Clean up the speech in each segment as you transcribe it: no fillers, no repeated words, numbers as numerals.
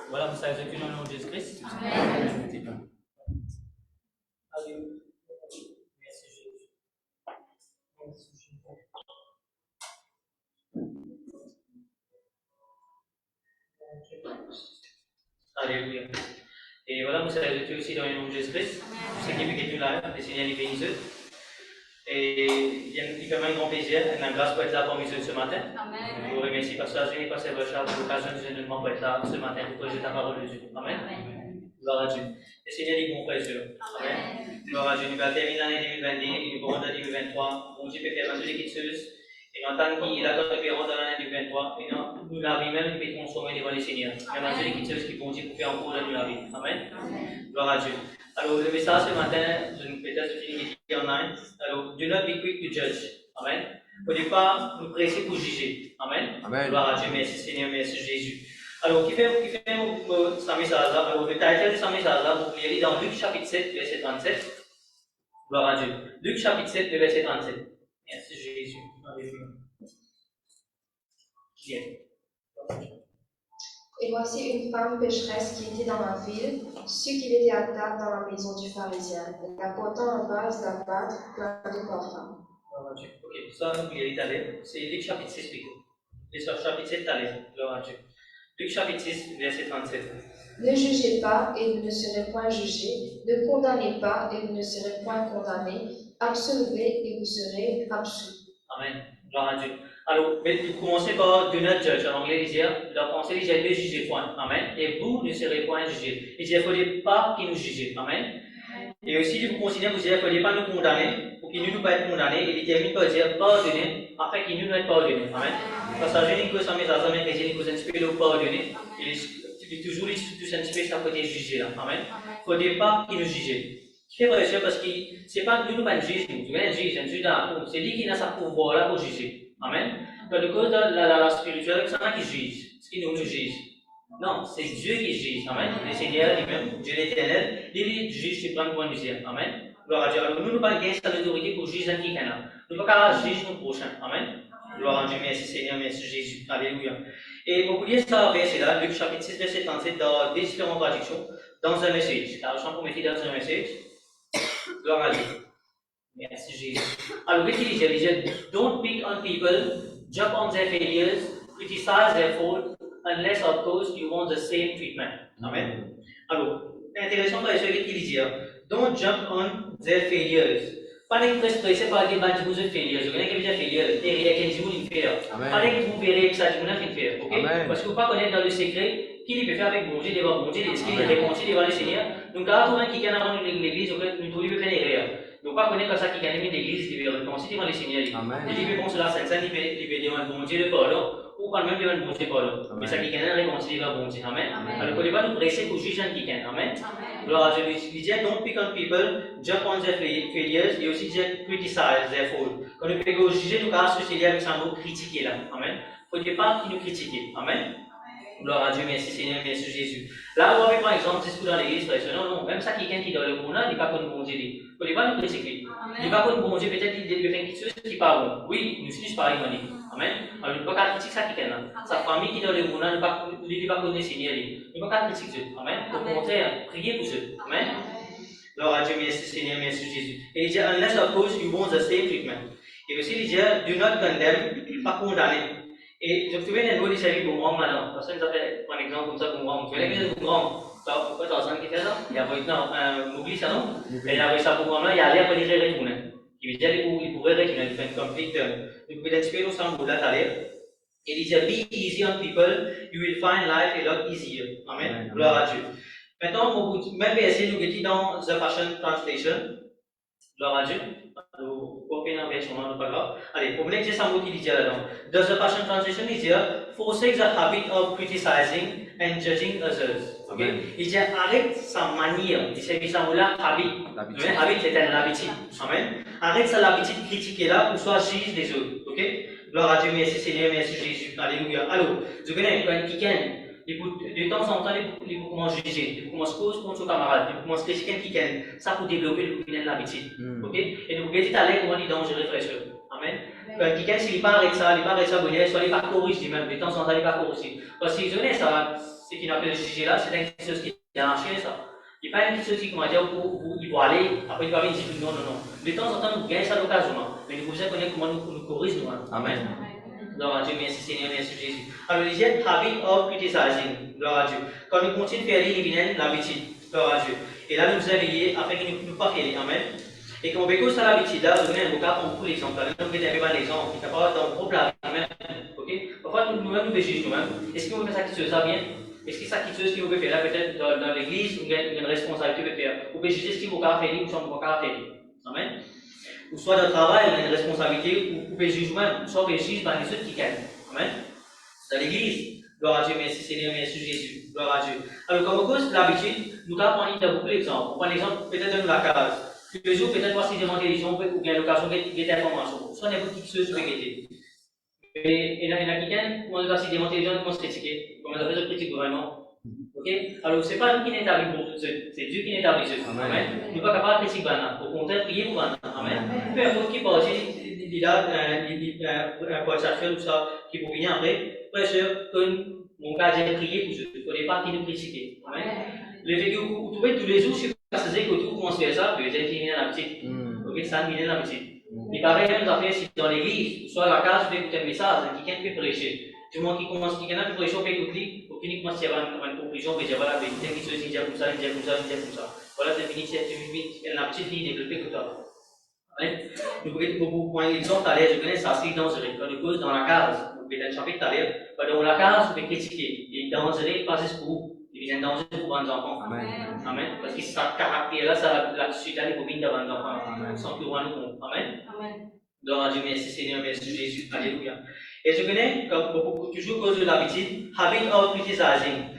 Voilà, vous savez que dans le nom de Jésus-Christ. Amen. Alléluia. Merci Jésus. Merci Jésus. Alléluia. Et voilà, vous savez que aussi dans le nom de Jésus-Christ. Vous savez que nous là, le Seigneur est béni. Et il y a vraiment un grand plaisir, une grâce pour être là parmi eux ce matin. Amen. Je vous remercie parce que je n'ai pas cette recherche pour l'occasion de pour être là ce matin pour projeter ta parole de Dieu. Amen. Gloire à Dieu. Le Seigneur est bon, frères et sœurs. Amen. Gloire à Dieu. Nous allons terminer l'année 2022 et nous allons en 2023. Bon Dieu peut faire ma jolie quitteuse. Et maintenant qu'il a dans le péril dans l'année 2023, et nous l'avons même, nous peut transformer devant le Seigneur. Mais ma jolie quitteuse qui bon Dieu pour faire encore dans la vie. Amen. Gloire à Dieu. Alors, le message ce matin, je nous peut-être finir en ligne. Alors, do not be quick to judge. Amen. Il ne faut pas nous presser pour juger. Amen. Amen. Gloire à Dieu, merci Seigneur, merci Jésus. Alors, qui fait ce message-là? Alors, le titre de ce message-là, vous lirez dans Luc chapitre 7, verset 37. Gloire à Dieu. Luc chapitre 7, verset 37. Merci Jésus. Alléluia. Bien. Et voici une femme pécheresse qui était dans la ville, sut qu'il était à table dans la maison du pharisien, et apportant un vase d'abad plein de parfum. Ok, ça, vous lirez tout à l'heure. C'est Luc chapitre 6 plutôt. Et sur chapitre 7 tout à l'heure. Gloire à Dieu. Luc chapitre 6, verset 37. Ne jugez pas, et vous ne serez point jugés. Ne condamnez pas, et vous ne serez point condamnés. Absolvez, et vous serez absous. Amen. Gloire à Dieu. Alors, vous commencez par do not judge. En anglais, il dit, la pensée, il dit, ne jugez point. Amen. Et vous ne serez point jugés. Il dit, il ne faut pas qu'ils nous jugent. Amen. Et aussi, vous considérez, vous dites, il ne faut pas nous condamner, pour qu'ils ne nous pas être condamnés. Et il termine par dire, pardonnez, afin qu'ils nous être pardonnés. Amen. Parce que je n'ai que ça, mes amis chrétiens, ils vous inspirent de pardonner. Il est toujours tous inspirés à côté juger. Amen. Il ne faut pas qu'ils nous jugent. Qui fait vrai, parce que ce n'est pas nous, pas juger. Nous sommes juges, c'est lui qui a sa pouvoir là pour juger. Amen. Dans le cas de la spirituelle, c'est pas qui juge, c'est qui nous juge. Non, c'est Dieu qui juge. Amen. Le Seigneur lui-même, Dieu l'éternel, il juge sur plein de points de vue. Amen. Gloire à Dieu. Alors nous ne pas gagner cette autorité pour juger un qui est là. Nous ne pouvons pas juger nos prochains. Amen. Gloire à Dieu, merci Seigneur, merci Jésus. Alléluia. Et pour vous lire ça, verset là, Luc chapitre 6, verset 37, dans des différentes traductions, dans un message. Car je suis pour mettre dans un message. Gloire à Dieu. Merci Jésus. Alors, qu'est-ce qu'il dit? Don't pick on people, jump on their failures, criticize their faults, unless of course you want the same treatment. Amen. Alors, intéressant parce que qu'il dit, don't jump on their failures. Pas d'expression par des bandes de failures. Je connais que déjà failure, et il y a quelqu'un qui fait. Pas que vous verrez que ça dit qu'on fait. Ok? Parce que vous ne pas connaître dans le secret. Qui peut faire avec bon Dieu, devant bon Dieu, est-ce qu'il est réconcilié devant le Seigneur? Donc, quand on a qui vient avant l'église, nous trouvons faire des erreurs. Donc, pas connaître comme ça qui gagne l'église, il peut réconcilier devant le Seigneur. Il peut penser la Sainte-Sainte, il peut demander bon Dieu de pardon, ou quand même demander bon Dieu de pardon. Mais ça qui gagne réconcilier devant bon Dieu. Amen. Alors, il ne faut pas nous presser pour juger un qui gagne. Amen. Gloire à Dieu. Il dit, don't pick on people, jump on their failures, et aussi dit, criticize their faults. Quand nous pouvons juger, nous avons associé avec un mot critiquer là. Amen. Il ne faut pas qu'ils nous critiquent. Amen. Gloire à Dieu, merci Seigneur, merci Jésus. Là, on avait par exemple discours dans l'église, non, même ça, quelqu'un qui est dans le monde, il n'est pas comme bon Dieu. Il ne faut pas nous critiquer. Il n'est pas comme bon Dieu, peut-être qu'il fait quelque chose qui n'est pas bon. Oui, nous sommes pareil, Amen. Alors, il ne faut pas critiquer ça qui est là. Sa famille qui est dans le monde, il ne pas connaître le Seigneur. Il ne faut pas critiquer Dieu. Amen. Au contraire, priez pour eux. Amen. Gloire à Dieu, merci Seigneur, merci Jésus. Et il dit, unless of course you want the same treatment. Et aussi, il dit, do not condemn, pas condamner. Et je me souviens d'un mot qui s'appelle boomerang maintenant. Personne n'a fait un exemple comme ça, boomerang. Tu connais que c'est boomerang? Pourquoi tu as entendu qui fait ça? Il y avait un oubli ça, non? Et il y avait ça boomerang là, il y allait après les retourner. Il veut dire qu'il pourrait retourner, il fait un complete turn. Donc, il a inspiré au sang là tout à l'heure. Et il dit, be easy on people, you will find life a lot easier. Amen. Gloire à Dieu. Maintenant, même verset, nous étions dans The Passion Translation. Gloire à Dieu. Copier la version, non, pas grave. Allez, pour vous dire ça, mot qui dit là-dedans. Dans The Passion Translation, il dit, forsake the habit of criticizing and judging others. Ok? Il dit, arrête sa manière. Il dit, ça mot-là, habit. Habit, c'est une habitude. Amen. Arrête sa habitude de critiquer là pour soit juge les autres. Ok? Gloire à Dieu, merci Seigneur, merci Jésus. Alléluia. Alors, je connais un qui de temps en temps, il faut commencer à juger, il faut commencer à cause contre son camarade, il faut commencer à critiquer quelqu'un, ça pour développer l'habitude. Ok? Et nous pouvons dire à l'aide comment il est dangereux, frère. Amen. quelqu'un, s'il pas arrête ça, soit il pas corrigé même, de temps en temps, il pas corrigé. Parce que si ça, ce qu'il appelle juger là, c'est quelque chose qui est arraché, ça. Il n'y a pas quelque chose qui, comment dire, il va aller, après il va venir dire non, non, non. De temps en temps, nous gagnons ça l'occasion, mais nous devons connaître comment nous corriger nous. Amen. Gloire à Dieu, merci Seigneur, merci Jésus. Alors, il y a habit of criticizing, gloire à Dieu. Quand nous continuons de faire l'habitude, gloire à Dieu. Et là, nous nous éveillons afin que nous ne puissions pas faire. Amen. Et quand on vécu ça l'habitude, là, je donne un vocal pour beaucoup d'exemples. Nous avons un exemple qui n'est pas dans le propre même. Ok? Parfois, nous-mêmes, nous jugeons nous-mêmes. Est-ce qu'on veut faire ça qui se ça bien? Est-ce que ça qui se qu'on veut faire là, peut-être dans l'église, on a une responsabilité de faire? Ou peut juger ce qu'il faut faire ou ce qu'il faut faire. Amen. Ou soit dans le travail, on a une responsabilité, ou peut juger nous-mêmes, soit on peut juger dans les autres qui gagnent. Amen. Dans l'église, gloire à Dieu, merci Seigneur, merci Jésus, gloire à Dieu. Alors, comme on cause l'habitude, nous avons pris beaucoup d'exemples. On prend l'exemple peut-être dans la case. Le jour, peut-être, voir si j'ai mon télévision ou bien l'occasion de information. Soit n'importe qui chose peut guetter. Et il y a quelqu'un, comment on va si mon télévision, comment se critiquer, comment on va faire critique gouvernement. Ok? Alors, ce n'est pas nous qui n'établit pour tout c'est Dieu qui n'établit ce. Amen. Nous ne sommes pas capables de critiquer Bana. Au contraire, prier pour Bana. Amen. Peu importe qui parle, il a un point sexuel ou ça, qui peut venir après, bien sûr, que mon cas, j'ai prié pour Dieu. Il ne faudrait pas qu'il nous critique. Amen. Le fait que vous trouvez tous les jours, parce que tout commence à faire ça, peut-être qu'il y a une petite. Ok, ça, il y a une petite. Et pareil, même affaires, si dans l'église, soit à la case, vous pouvez écouter un message, quelqu'un peut prêcher. Du moment qu'il commence, quelqu'un peut prêcher, on peut écouter, pour qu'il commence à y avoir une conclusion, on peut dire voilà, il y a quelque chose, il dit comme ça, il dit comme ça, il dit comme ça. Voilà, c'est fini, c'est la petite fille développée que tu as. Nous pouvons prendre l'exemple tout à l'heure, je connais ça, c'est dangereux. Quand nous cause dans la case, vous pouvez être chapitre tout à l'heure, dans la case, vous pouvez critiquer. Il est dangereux, pas juste pour vous. Il est dangereux pour vos enfants. Amen. Amen. Parce que ça caractère-là, ça là-dessus, là, il faut venir devant vos enfants. Sans plus loin nous compte. Amen. Gloire à Dieu, merci Seigneur, merci Jésus. Alléluia. Et je connais, toujours cause de l'habitude, habit of criticizing.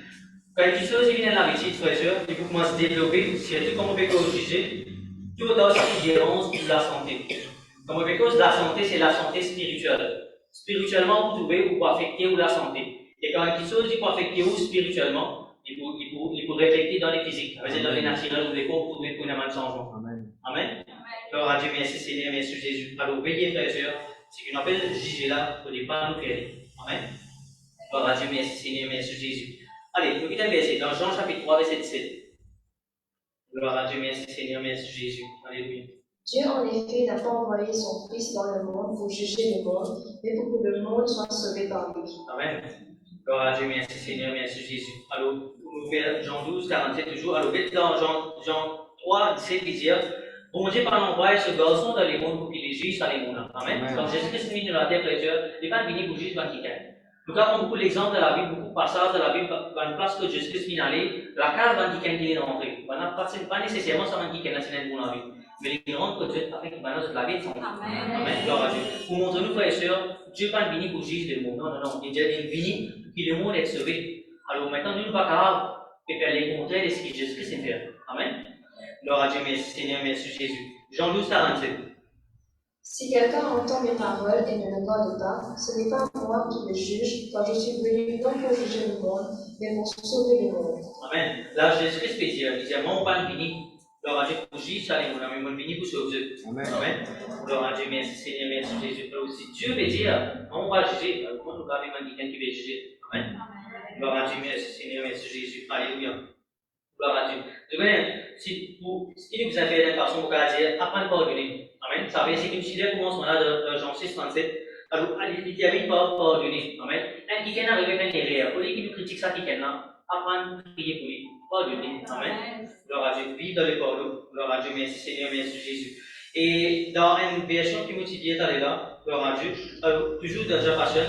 Quand quelque chose vient de l'habitude, frère et sœur, il faut commencer à développer, surtout comme on peut corriger, tout dans ce qui gérance de la santé. Comme on peut cause la santé, c'est la santé spirituelle. Spirituellement, vous trouvez ou pour affecter ou la santé. Et quand quelque chose peut affecter ou spirituellement, il faut réfléchir dans les physiques, dans les naturels ou les corps pour trouver pour un changement. Amen. Amen. Gloire à Dieu, merci Seigneur, merci Jésus. Alors, veillez, frères et sœurs, ce qu'on appelle juger là, il ne faut pas nous faire. Amen. Gloire à Dieu, merci Seigneur, merci Jésus. Allez, nous quittons le verset dans Jean chapitre 3, verset 17. Gloire à Dieu, merci Seigneur, merci Jésus. Alléluia. Dieu, en effet, n'a pas envoyé son Fils dans le monde pour juger le monde, mais pour que le monde soit sauvé par lui. Amen. Gloire à Dieu, merci Seigneur, merci Jésus. Alors, nous faisons Jean 12, 47 toujours. Alors, dans Jean 3, 17, il dit bon Dieu par envoyer ce garçon dans les mondes pour qu'il les juge dans les mondes. Amen. Comme Jésus-Christ est venu dans la terre, frères et sœurs, il n'est pas venu pour juger quelqu'un. Nous avons beaucoup d'exemples de la Bible, beaucoup de passages de la Bible, dans une place que Jésus-Christ vient aller, la case va dire qu'il est rentré. Pas nécessairement ça va dire qu'il est dans la vie. Mais il rentre que Dieu afin qu'il va nous la vie de son Amen. Amen. Gloire à Dieu. Pour montrer nous, frères et sœurs, Dieu n'est pas venu pour juger le monde. Non, non, non. Il est venu pour que le monde soit sauvé. Alors maintenant, nous ne sommes pas capables de faire les contraires de ce que Jésus-Christ sait faire. Amen. Gloire à Dieu, merci Seigneur, merci Jésus. Jean 12, 47. Si quelqu'un entend mes paroles et ne le garde pas, ce n'est pas moi qui le juge, car je suis venu non pour juger le monde, mais pour sauver le monde. Amen. Là, Jésus-Christ peut dire, il dit, moi, on ne pas venu. Gloire à Dieu pour juger ça, mais on est venu pour sauver. Amen. Amen. Gloire à Dieu, merci Seigneur, merci Jésus. Aussi, Dieu veut dire, on va juger, alors comment nous avons quelqu'un qui veut juger. Amen. Gloire à Dieu, merci Seigneur, merci Jésus. Alléluia. Gloire à Dieu. Je connais, si vous avez l'intention, vous pouvez dire, apprendre à pardonner. Amen. Ça veut dire que nous considérons commencement là de Jean 6, 37. Alors, il y avait pas pardonner. Amen. Un qui est arrivé à derrière, au lieu qu'il nous critique ça, qui est là, apprendre à prier pour lui. Pardonner. Amen. Gloire à Dieu. Vive dans le pardon. Gloire à Dieu. Merci Seigneur, merci Jésus. Et dans une version qui motive là, gloire à Dieu, alors, toujours dans la Passion,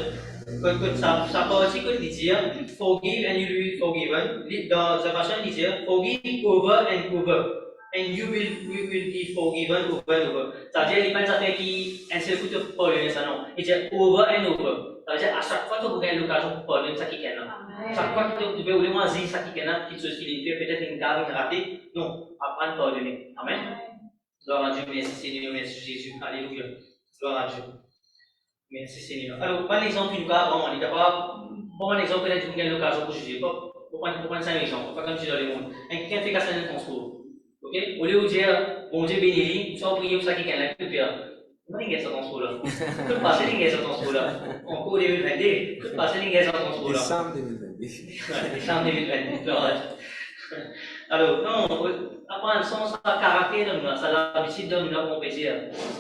quand ça partie que dit forgive and you will be forgiven. Dans la Passion, il dit forgive over and over. And you will be forgiven over and over. C'est-à-dire, il n'y a pas d'affaire qui un seul coup de pardonner ça, non. Il dit over and over. C'est-à-dire, à chaque fois que vous avez l'occasion de pardonner ça qui est là. Chaque fois que vous devez dire ça qui est là, quelque chose qu'il fait, peut-être une garde, une ratée, non, apprendre à pardonner. Amen. Gloire à Dieu, merci Seigneur, merci Jésus. Alléluia. Gloire à Dieu. Merci Seigneur. Alors, prends l'exemple d'une cas, vraiment, il n'y a pas. Bon, un exemple, peut-être que vous avez l'occasion pour juger. Pour prendre ça, un exemple, pas comme tu dans le monde. Quelqu'un fait casser un concours. Ok? Au lieu de dire, bon Dieu bénis, soit prier pour ça qui est là, que faire. Comment il y a ça dans ce là? Que passer il y a ça dans ce là? En cours 2022, que passer il y a ça dans ce là? Décembre 2020. Décembre 2022. Alors, non, après un sens à caractère, ça l'habitude de nous compétir.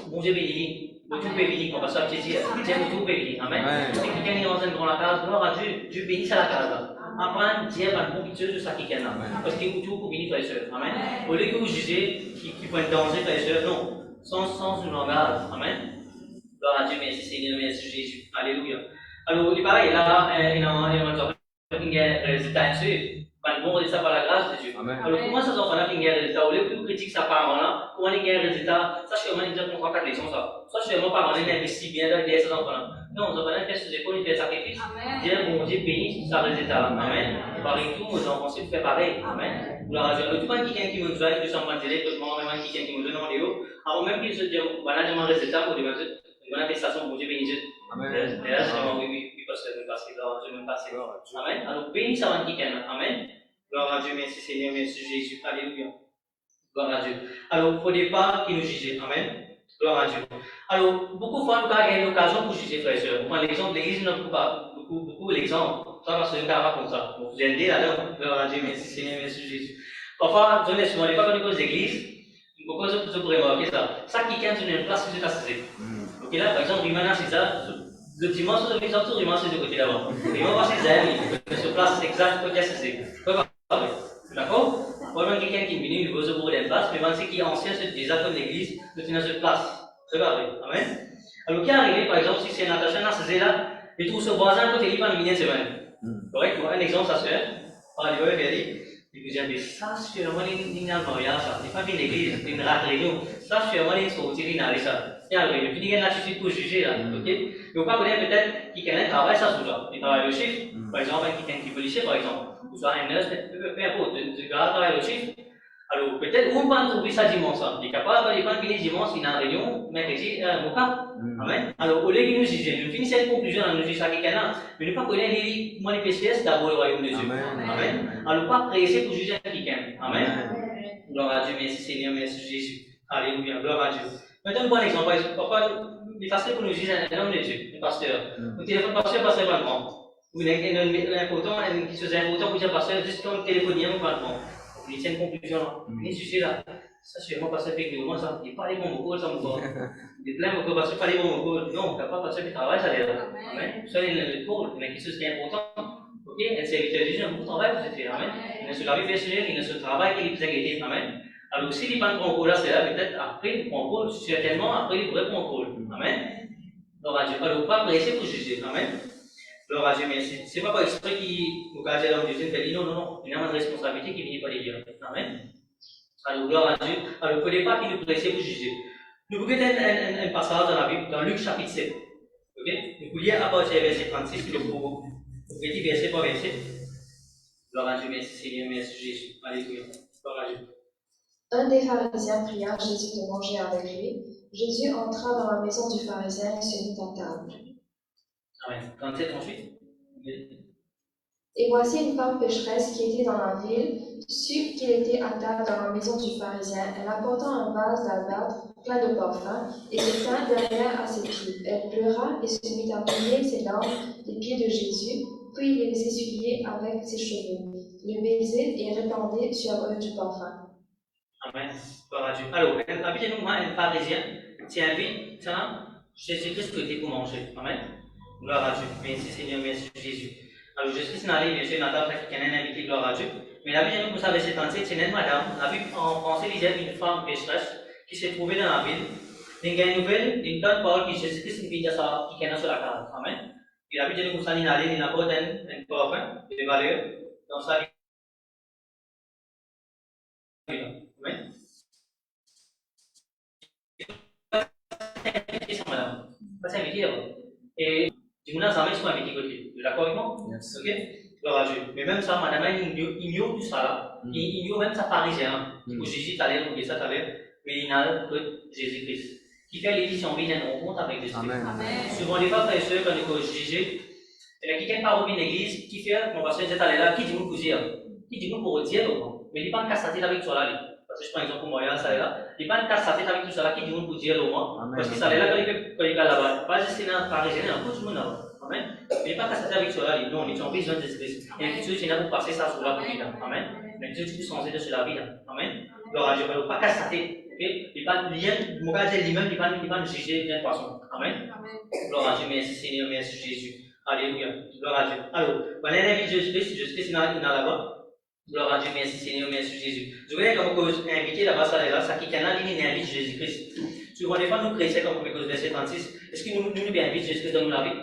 Bon Dieu béni, tout peut bénir, on va ça petit dire, tout peut bénir. Amen. Et quelqu'un est dans une grande case, gloire à Dieu, Dieu bénit la case. Après, Dieu va nous habituer de ça qui est là. Parce qu'il y a tout pour bénir frères et sœurs. Amen. Au lieu que vous jugez qui peut être danger frères et sœurs, non. Sans une langage. Amen. Gloire à Dieu, merci Seigneur, merci Jésus. Alléluia. Alors, il paraît là, il y a un résultat dessus. Bon résultat par la grâce de Dieu. Amen. Alors, comment ça s'en fait qu'il y a un résultat? Au lieu que nous critiquons ça par là, comment il y a un résultat? Ça, je suis vraiment dire qu'on prend 4 leçons, ça. Ça, je suis vraiment par là, il investit bien dans les enfants. Non, on va faire ce que il fait sacrifice. Dieu, bon Dieu, bénit ça résultat. Amen. Et par tout, nos enfants, c'est de faire pareil. Amen. Gloire à Dieu. Alors, tout le monde qui me joue, tout ça, on télé, tout le monde qui me joue dans les hauts, avant même qu'il se dise, voilà, j'ai mon résultat pour demander une manifestation, bon Dieu, bénit Dieu. Amen. D'ailleurs, c'est vraiment oui, parce que gloire à Dieu, même passé. Amen. Alors, bénis ça, on qui Amen. Gloire à Dieu, merci Seigneur, merci Jésus. Alléluia. Gloire à Dieu. Alors, il ne faudrait pas qu'il nous juge. Amen. Gloire à Dieu. Alors, beaucoup de fois, nous avons une occasion pour juger, frères et sœurs. Moi, l'exemple de l'église, nous n'avons pas beaucoup l'exemple. Ça, parce que nous avons comme ça. Vous allez là-dedans. Gloire à Dieu, merci Seigneur, merci Jésus. Parfois, je ne sais pas quand on est aux églises, pourquoi je pourrais remarquer ça. Ça qui est une place que je t'assise. Ok, là, par exemple, il m'a c'est ça. Le dimanche, le dimanche, c'est de côté là-bas. Il va passer des amis, sur place exact côté assisté. D'accord? Voilà quelqu'un qui est venu, il veut se bourrer d'une place, mais même qui est ancien, c'est déjà comme l'église, de tenir cette place. C'est pas vrai. Amen. Alors, qui est arrivé, par exemple, si c'est Natacha Nassé là, il trouve ce voisin à côté, il va nous venir semaine. Correct? Un exemple, ça se fait. Par exemple, il vous dit, mais ça, c'est vraiment une mariage, ça. C'est pas une église, c'est une réunion. Ça, c'est vraiment une sortie, une arrêt, ça. Il y a une puis il y a une attitude pour juger là. Ok? Mais vous pas connaître peut-être qui travaille ça sous là. Il travaille le chiffre. Par exemple, quelqu'un qui veut le chiffre, par exemple. Ou soit un nurse, peu importe, de travaille le chiffre. Alors, peut-être, on va trouver ça dimanche. Il est capable de prendre dimanche, il y a une réunion, mercredi, mon cas. Amen. Alors, au lieu de nous juger, nous finissons cette conclusion, nous jugeons à quelqu'un, mais nous ne pas connaître les manifestations d'abord le royaume de Dieu. Amen. Alors, pas presser pour juger quelqu'un. Amen. Gloire à Dieu, merci Seigneur, merci Jésus. Alléluia, gloire à Dieu. Maintenant, nous prenons un exemple. Parfois, il est facile pour nous juger un homme de Dieu, un pasteur. Au téléphone, pasteur, pasteur, pas le prendre. Vous avez l'important, qui se faisait important pour dire pasteur, juste comme téléphonie, on va le prendre. Il tient une conclusion là. Il sujet là. Ça, c'est vraiment pasteur avec moi, ça. Il parle bon beaucoup, ça me voit. Il plein beaucoup, parce que parler bon beaucoup. Non, il n'y a pas pasteur qui travaille, ça l'est là. Amen. Ça, il est le tour, il y a quelque chose qui est important. Ok? Un serviteur de Dieu, un bon travail, vous êtes fait. Amen. Il ne se lave personnel, il ne se travaille qu'il vous a guetté. Amen. Alors, s'il n'est pas de contrôle là, c'est là, peut-être après le contrôle, certainement après le vrai contrôle. Amen. Gloire à Dieu. Alors, pas pressé pour juger. Amen. Gloire à Dieu, merci. Ce n'est pas par exprès qu'il nous cache l'homme de Dieu, il dit non, non, non. Il y a une responsabilité qui vient pas les dire. Amen. Alors, gloire à Dieu. Alors, il ne fallait pas qu'il nous presse pour juger. Nous pouvons être un passage dans la Bible, dans Luc chapitre 7. Ok? Nous pouvons lire à partir du verset 36, puis nous pouvons dire verset par verset. Gloire à Dieu, merci Seigneur, merci Jésus. Alléluia. Gloire à Dieu. Un des pharisiens pria Jésus de manger avec lui. Jésus entra dans la maison du pharisien et se mit à table. Amen. 37, ensuite. Et voici une femme pécheresse qui était dans la ville, sut qu'il était à table dans la maison du pharisien. Elle apporta un vase d'albâtre plein de parfum et se tint derrière à ses pieds. Elle pleura et se mit à baigner ses larmes des pieds de Jésus, puis les essuyait avec ses cheveux, le baisait et répandait sur eux du parfum. Amen. Gloire à Dieu. Alors, habituellement, un pharisien tient invite Jésus-Christ qui était pour manger. Amen. Gloire à Dieu. Merci Seigneur, merci Jésus. Alors, Jésus-Christ n'a pas bien sûr, n'a pas fait quelqu'un invité, gloire à Dieu. Mais la Bible, vous savez, c'est une madame. La Bible en français disait une femme pécheresse qui s'est trouvée dans la ville. Il y a une nouvelle, une bonne parole qui Jésus-Christ nous dit ça, qui est sur la case. Amen. Et la Bible, vous savez, il apporte un parfum de valeur dans sa vie. Amen. Madame. Pas invité d'abord. Et du coup, là, ça m'a dit qu'on invité côté. Vous êtes d'accord avec moi? Yes. Ok? Gloire à Dieu. Mais même ça, madame, il ignore tout ça là. Il ignore même sa pharisien. Où Jésus est allé, on dit ça tout à l'heure. Mais il n'a que Jésus-Christ. Qui fait l'édition, il a une rencontre avec Jésus-Christ. Souvent, les frères et sœurs, quand ils sont jugés, il y a quelqu'un par une église qui fait, mon pasteur est allé là, qui dit nous pour dire, qui dit nous pour dire, mais il n'est pas cassé avec toi là. je prends exemple pour moi, ça là, il pas de casse avec tout ça qui dit pour dire au moins, parce que ça là quand il là-bas, pas juste dans parisien, tout le monde là. Amen. Mais pas casse avec cela, non, ils ont besoin de Jésus-Christ. Et quelque chose qui n'a pas passé ça sur la vie. Amen. Mais Dieu tu changer de sur la vie. Amen. Alors je ne pas casse OK? Il pas lien, mon gars dit lui-même, il pas nous juger d'une façon. Amen. Gloire à Dieu, merci Seigneur, merci Jésus. Alléluia. Gloire à Dieu. Alors, voilà l'invite de Jésus-Christ dans là-bas. Gloire à Dieu, merci Seigneur, merci Jésus. Je voulais comme inviter là-bas, ça qui est là, il invite Jésus-Christ. Souvent, des fois, nous chrétiens, comme on peut verset 36, est-ce qu'il nous invite Jésus-Christ dans la vie?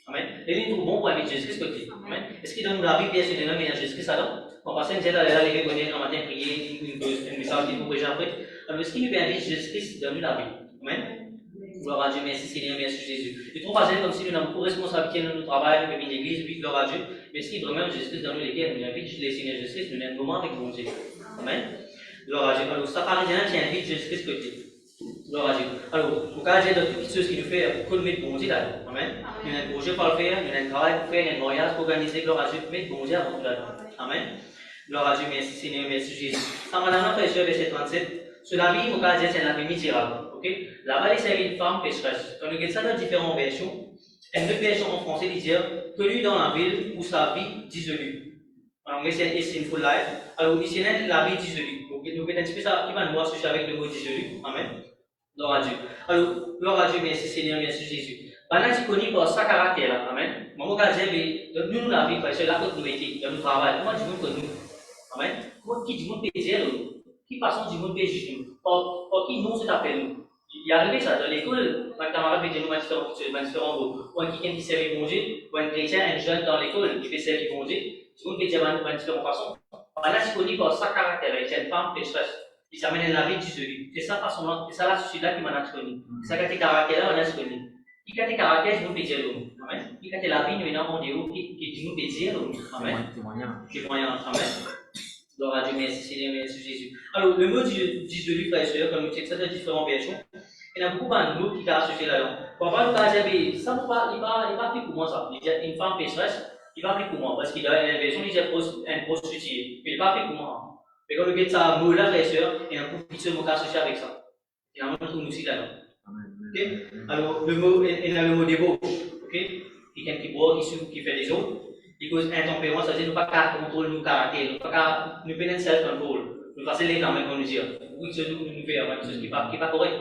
Amen. Et nous trouvons pour inviter Jésus-Christ côté. Amen. Est-ce qu'il donne la vie personnellement, mais Jésus-Christ alors? On passe une tête à la lever, on matin, prier, une message qui nous prêche après. Alors, est-ce qu'il nous invite Jésus-Christ dans la vie? Amen. Gloire à Dieu, merci Seigneur, merci Jésus. Je trouve comme si nous avons beaucoup de responsabilité dans notre travail, nous venons l'église, oui, gloire à Dieu. Mais ce qui est vraiment Jésus-Christ dans nous, lesquels nous invite le Seigneur Jésus-Christ, nous avons un moment avec mon Dieu. Amen. Gloire à Dieu. Alors, ça paraît bien, tu invites Jésus-Christ côté. Gloire à Dieu. Alors, pour cas de toutes choses qui nous fait, pour nous mettre bon Dieu là. Amen. Nous avons un projet pour le faire, nous avons un travail pour faire, nous avons un mariage pour organiser, gloire à Dieu, pour mettre bon Dieu avant tout là. Amen. Gloire à Dieu, merci Seigneur, merci Jésus. Ça m'a donné un frère, verset 37. Sur la vie, pour cas c'est la vie misérable. Là-bas, il s'agit d'une femme pécheresse. Quand nous regardons ça dans différentes versions, une version en français dit dire connue dans la ville où sa vie dissolue. En anglais, c'est sinful life. Alors, ici, c'est la vie dissolue. Donc, nous mettons un petit peu ça qui va nous associer avec le mot dissolu. Amen. Gloire à Dieu. Alors, gloire à Dieu, merci Seigneur, merci Jésus. Maintenant, tu connais par sa caractère. Amen. Mon gars, nous la vie, parce que là, quand nous mettons dans notre travail, comment du monde que nous? Amen. Comment qui du monde peut dire qui façon du monde peut juger nous? Par qui nous, c'est appelé nous? Il y a arrivé ça dans l'école, un camarade peut dire nous différents mots. Ou un qui servait bon Dieu, ou un chrétien, un jeune dans l'école qui fait servir bon Dieu, tout le monde peut dire de différentes façons. Là, tu connais par sa caractère, c'est une femme pécheresse. Il s'amène la vie du celui. C'est ça façon-là, c'est ça là, celui-là qui m'a connu. C'est ça qui caractère là, on a connu. Il a des caractères, je vous peux dire l'homme. Amen. Il a la vie, nous venons de où, qui nous peut dire l'homme. Amen. Témoignage. Amen. Gloire à Dieu, merci Seigneur, merci Jésus. Alors, le mot disolu, frère et sœur, comme nous checkons ça dans différentes versions, il y a beaucoup de mots qui sont associés là-dedans. Parfois, nous avons ça, il va plus pour moi ça. Il dit une femme pécheresse, il va plus pour moi. Parce qu'il a une version, il dit une prostituée. Mais il va plus pour moi. Mais quand nous regardons ça, mot là, frère et sœur, il y a beaucoup de mots associés avec ça. Il y a un mot tout nous aussi là-dedans. Okay? Alors, il y a le mot débauche. Okay? Quelqu'un qui boit, qui fait des autres. Il cause intempérance, c'est-à-dire nous ne pouvons pas contrôler nos caractères, nous ne pouvons pas self-control. Nous passons les temps, comme nous dire. Oui, ce que nous faisons, ce qui n'est pas correct.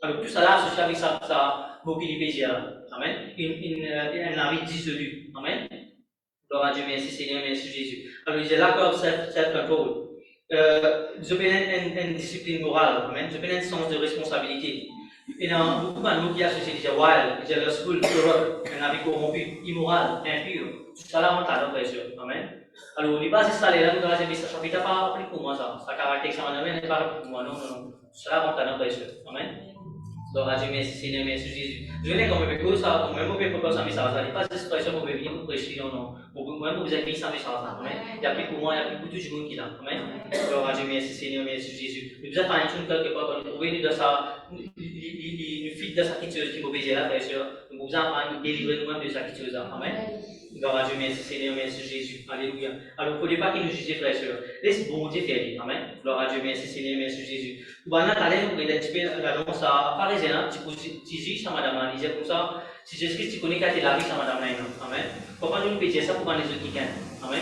Alors, tout ça là, associé avec ça, mobilité, amen. Un avis dissolu, amen. Gloire à Dieu, merci Seigneur, merci Jésus. Alors, il dit là, comme self-control. Je peux une discipline morale, amen. Je peux un sens de responsabilité. Il y a beaucoup de mots qui associent déjà wild, déjà lustful, corrupt, un avis corrompu, immoral, impur. Tout ça là, on t'a donné, amen. Alors, on n'est pas ça là, nous avons dit ça, ça ne pas appris pour moi ça. Ça caractère, ça n'est pas pour moi, non. Tout ça là, on t'a donné, amen. Gloire à Dieu, merci Seigneur, merci Jésus. Je n'ai comme peu ça, comme même peu pas ça message, il n'y a pas d'expression pour venir pour prêcher, non. Moi, vous avez mis ça message, amen. Il y a plus pour moi, il y a plus pour tout le monde qui est là, amen. Gloire à Dieu, merci Seigneur, merci Jésus. Nous avons fait une chose quelque part, quand nous trouvons dans ça, nous fit de sa quitteuse qui m'obéit là, bien sûr. Nous avons délivré nous-mêmes de sa quitteuse, amen. Gloire à Dieu, merci Seigneur, merci Jésus, alléluia. Alors, il ne faut pas qu'il nous juge, frères et sœurs. Laisse bon Dieu faire, amen. Gloire à Dieu, merci Seigneur, merci Jésus. Maintenant, tu allais nous regarder un petit peu là-dedans, ça, pharisien, tu juges ça, madame, il disait comme ça, si Jésus-Christ, tu connais qu'à la vie, ça, madame, amen. Pourquoi nous dire ça pour les autres qui gagnent, amen.